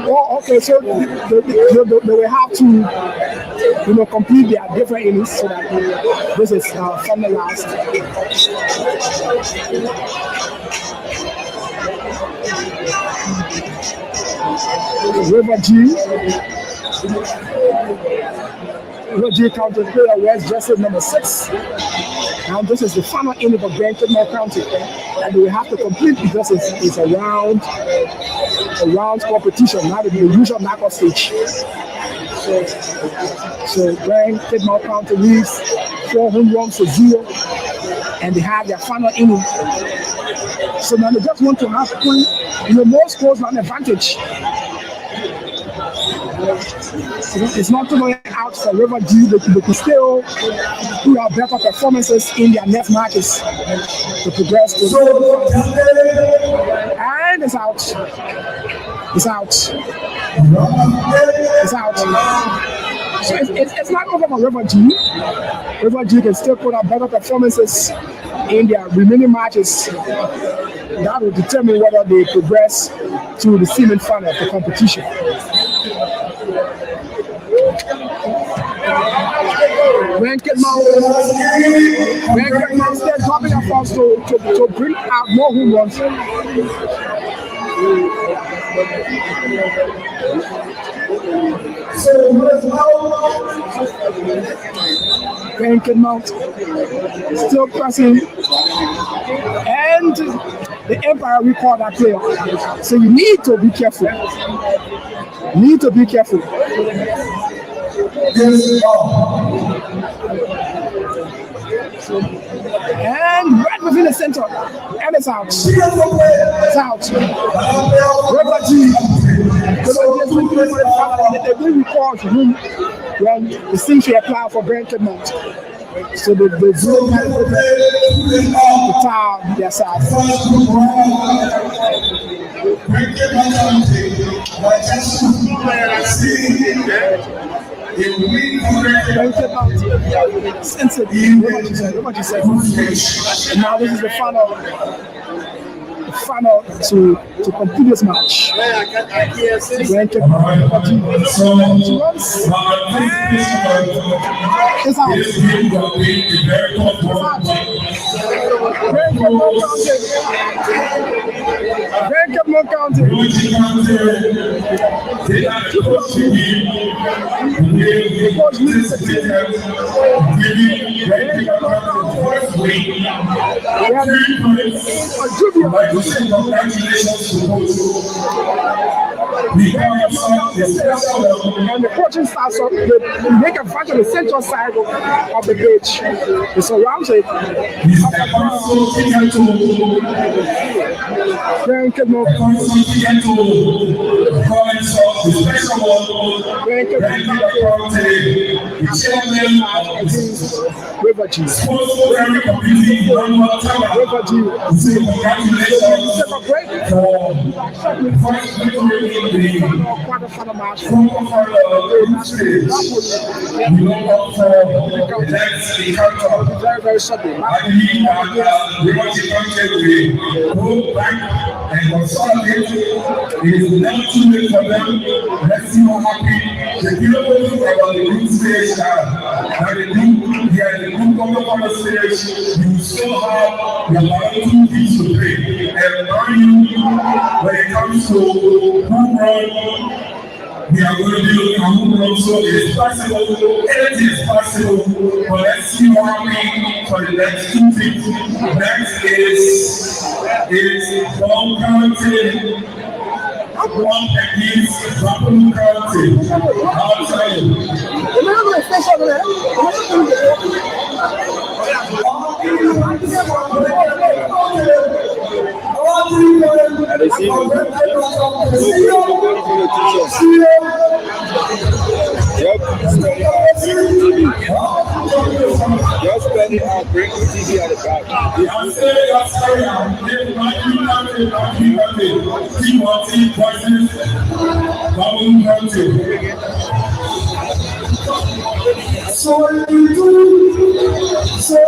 Oh, okay. So they will have to, you know, complete their different innings so that this is finalized. River G County player wears jersey number 6. Now this is the final inning of Grand Kickball County, and we have to complete because it's a round competition, not the usual knockout stage. So Grand Kickball County leads 4 home runs to 0, and they have their final inning. So now they just want to have more scores on advantage. It's not totally out for River G. They can still do our better performances in their next matches to progress to and it's out. It's out. It's out. So it's not over for River G. River G can still put out better performances in their remaining matches. That will determine whether they progress to the semifinal of the competition. Benkert still dropping a force to bring out more home runs. Benkert still pressing, and the Empire recalled that player. So you need to be careful. Need to be careful. And right within the center, and it's out. It's out. Refugee. They didn't record him when the Sinchi applied for Benkert. So the zero the town their side. What you said. Now this is the final to complete this match. It's and the coaching staff, so they make a bunch of the central side of the pitch. It surrounds it. Quarterfinal match. Very, very sudden. Go back and consolidate. It is never too late for them. Let's see what happens. The people about the group stage now they do, they are the group of the stage. You still have the two things to play. And when it comes to home run, we are going to be looking at home run, so it's possible, anything is possible, but let's see what happens for the next two things. Next is ball counting, one against Gbarpolu counting. I'll tell you. Yep. Just spend it out, bring the TV at the back. So you do, so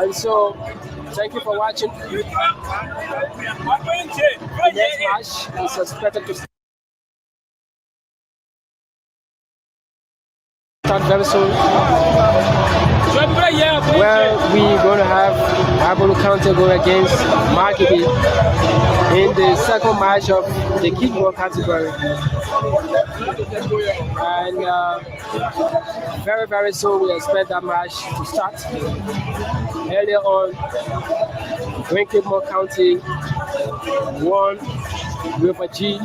And so, thank you for watching. The next match is expected to start very soon, where we're going to have Gbarpolu County go against Margibi in the second match of the kickball category. And very, very soon we expect that match to start. Earlier on, Gbarpolu County won with a G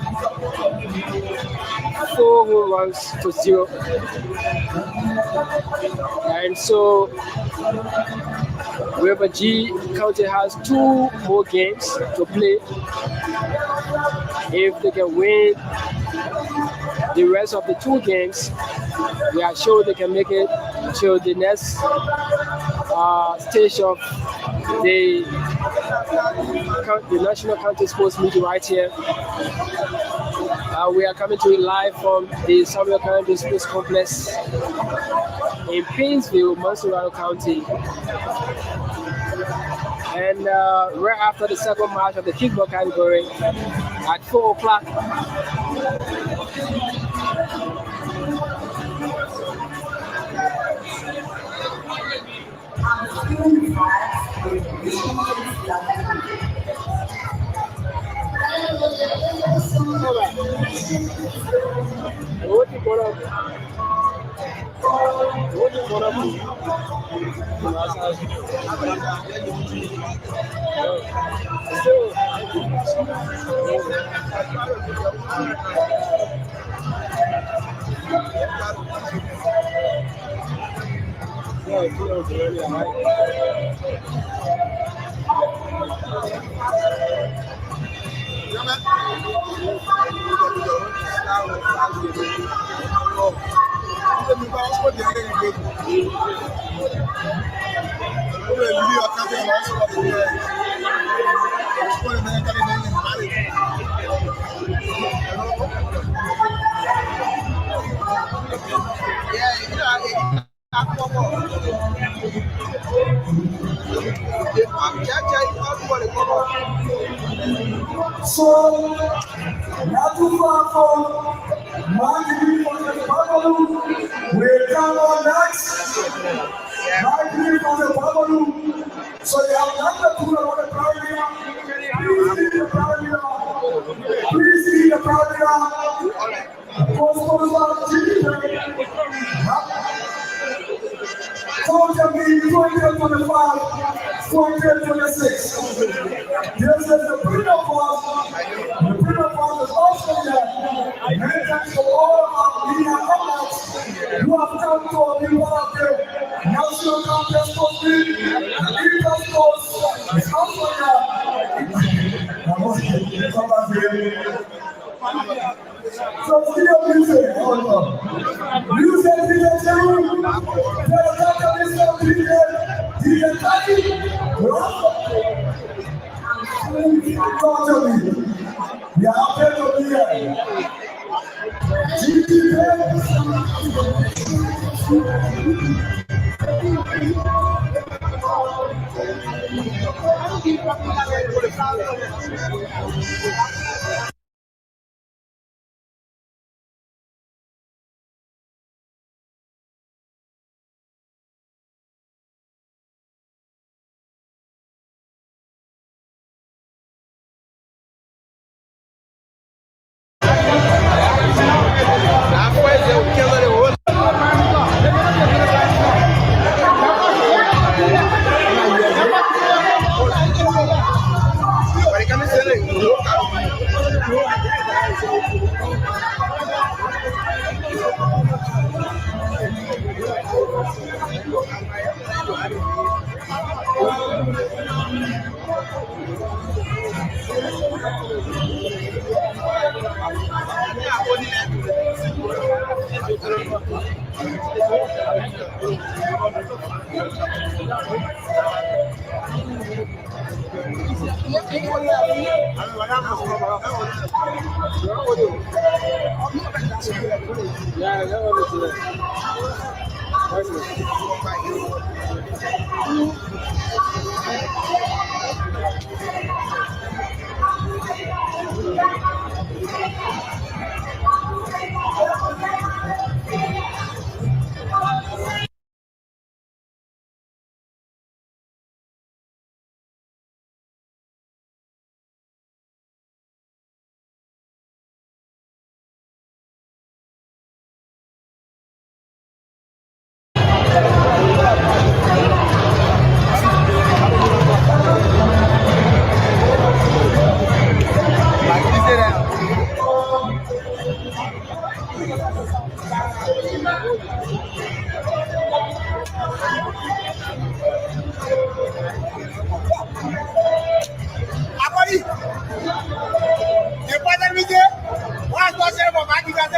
4 home runs to 0. And so River G County has 2 more games to play. If they can win the rest of the 2 games, we are sure they can make it to the next stage of the National County Sports Meet right here. We are coming to you live from the Samuel County Sports Complex in Painesville, Monterey County. And right after the second match of the kickball category at 4 o'clock, So, not too far from Margibi from the Gbarpolu. We come on next. Margibi from the Gbarpolu. So you have not the two of the crowd here. Please see the crowd here. Please see the crowd here. Social media 2025, 2026. This is the freedom force. The freedom force is also here. Many thanks to all of our media outlets who have come to be one of the national contest coaches. The Eagles coach is also here. Come back here. So still music, music DJ Jerry, DJ Tati, talk to me. We are happy to be here.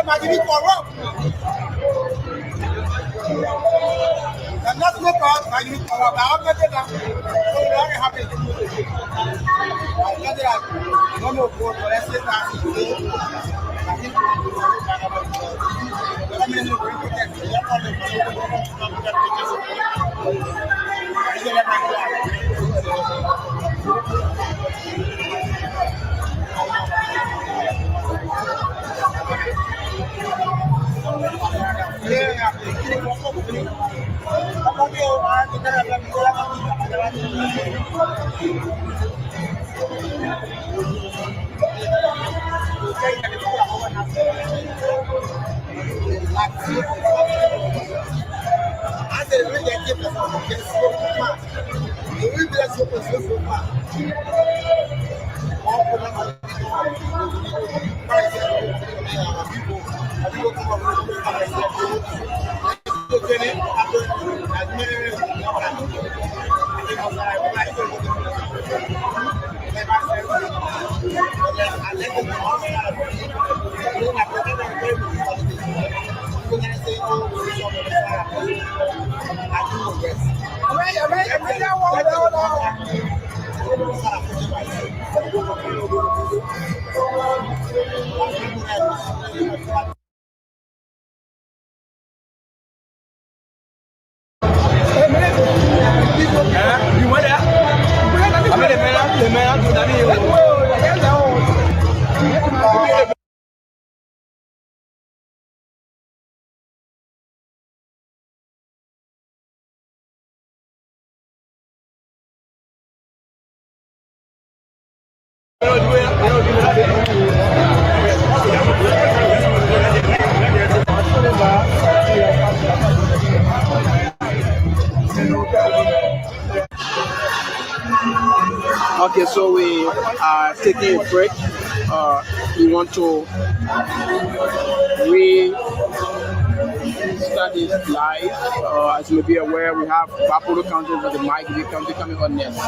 Margibi for rock. The not look out, Margibi for rock. I'm not there. So we're very happy. I'm not there. No more for let's say that. You went there? I'm in the man. Okay, so we are taking a break. We want to restart this live. As you may be aware, we have Gbarpolu County with the Margibi County coming on next.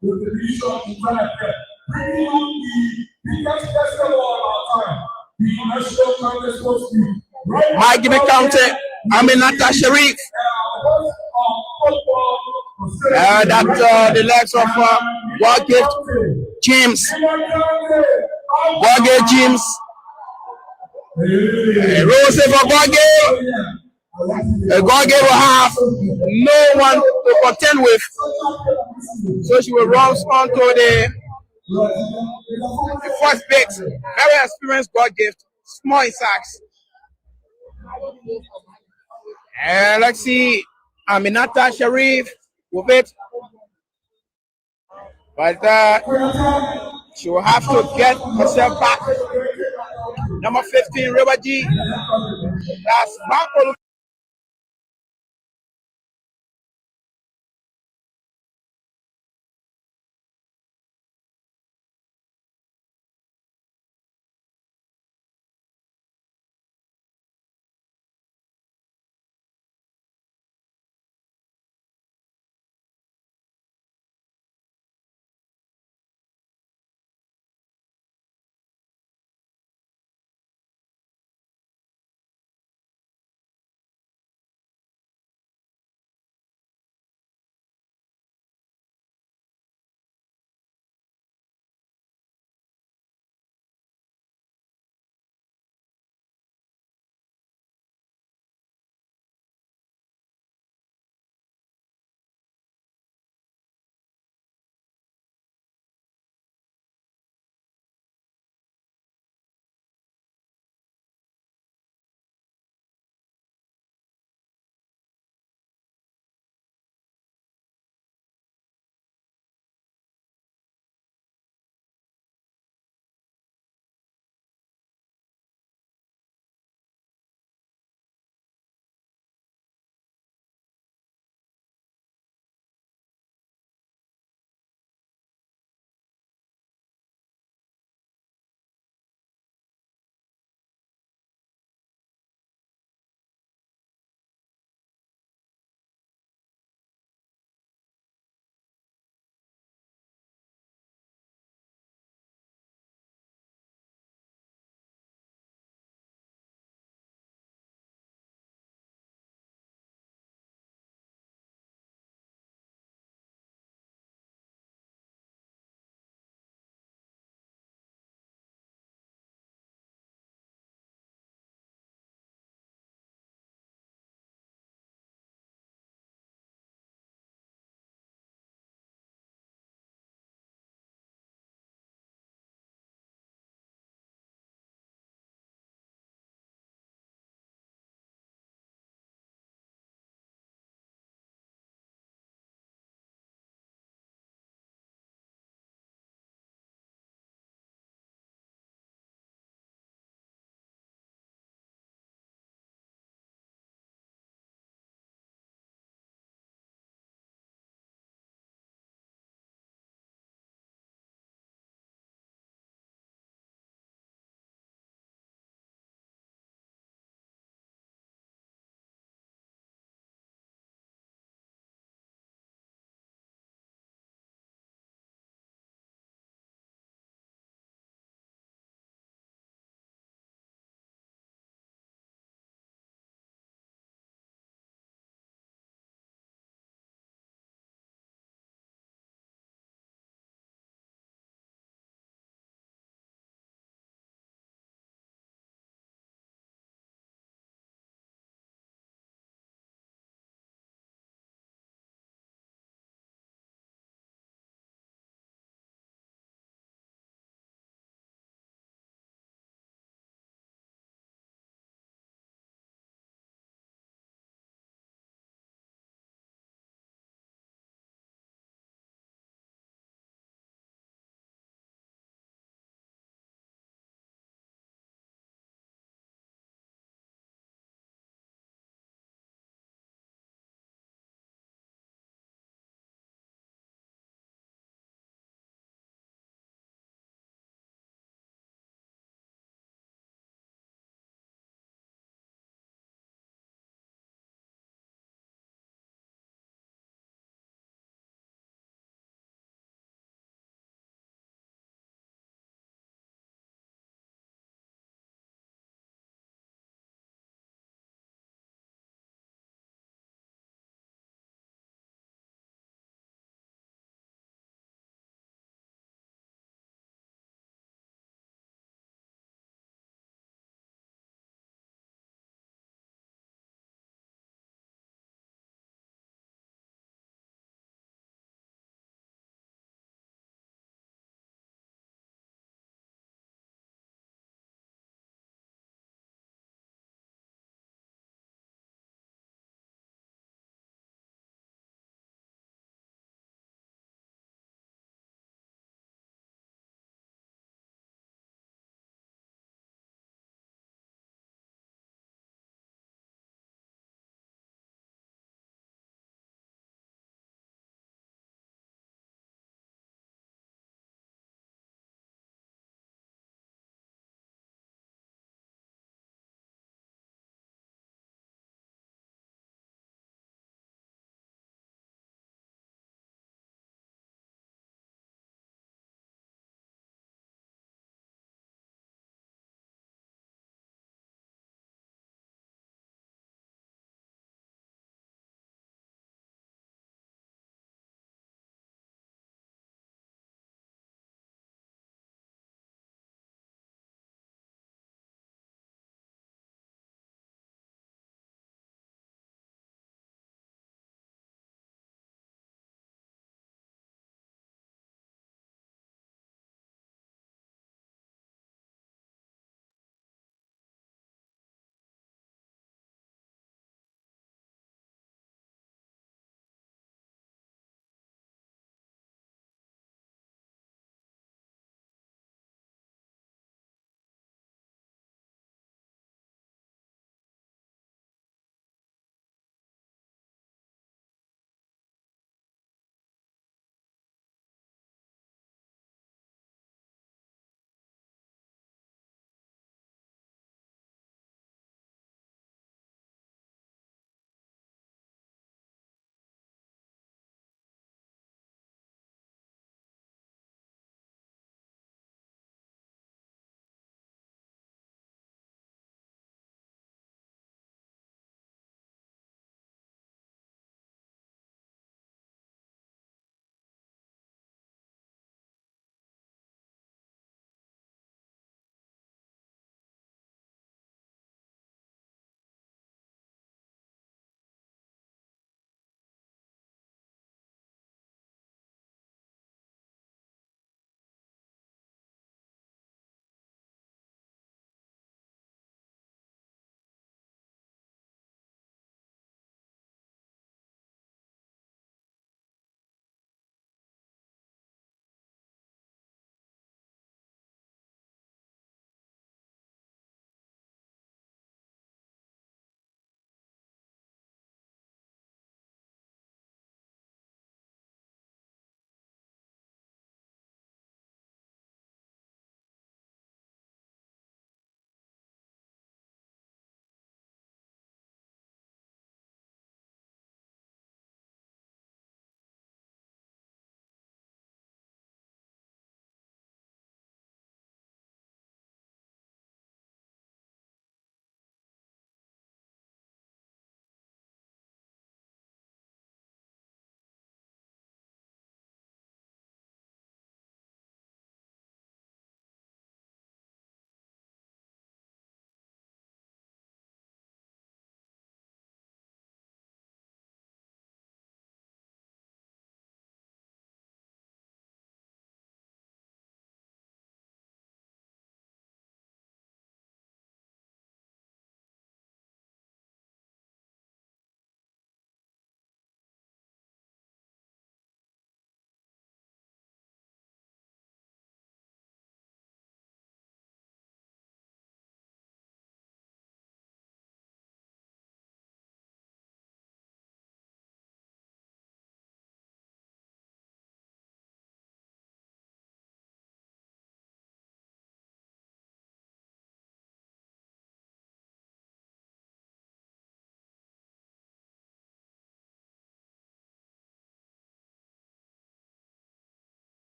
with the vision to try and get bringing on the biggest festival of our time, the National Congress Sports League. Margibi County, Aminata Sharif. That's the likes of Wargate James. Wargate James. Rose for Wargate. Wargate will have no one to contend with. So she will run on to the first pick. Very experienced Wargate. Small in sacks. And let's see, Aminata Sharif with it. But she will have to get herself back. Number 15, River G. That's Gbarpolu.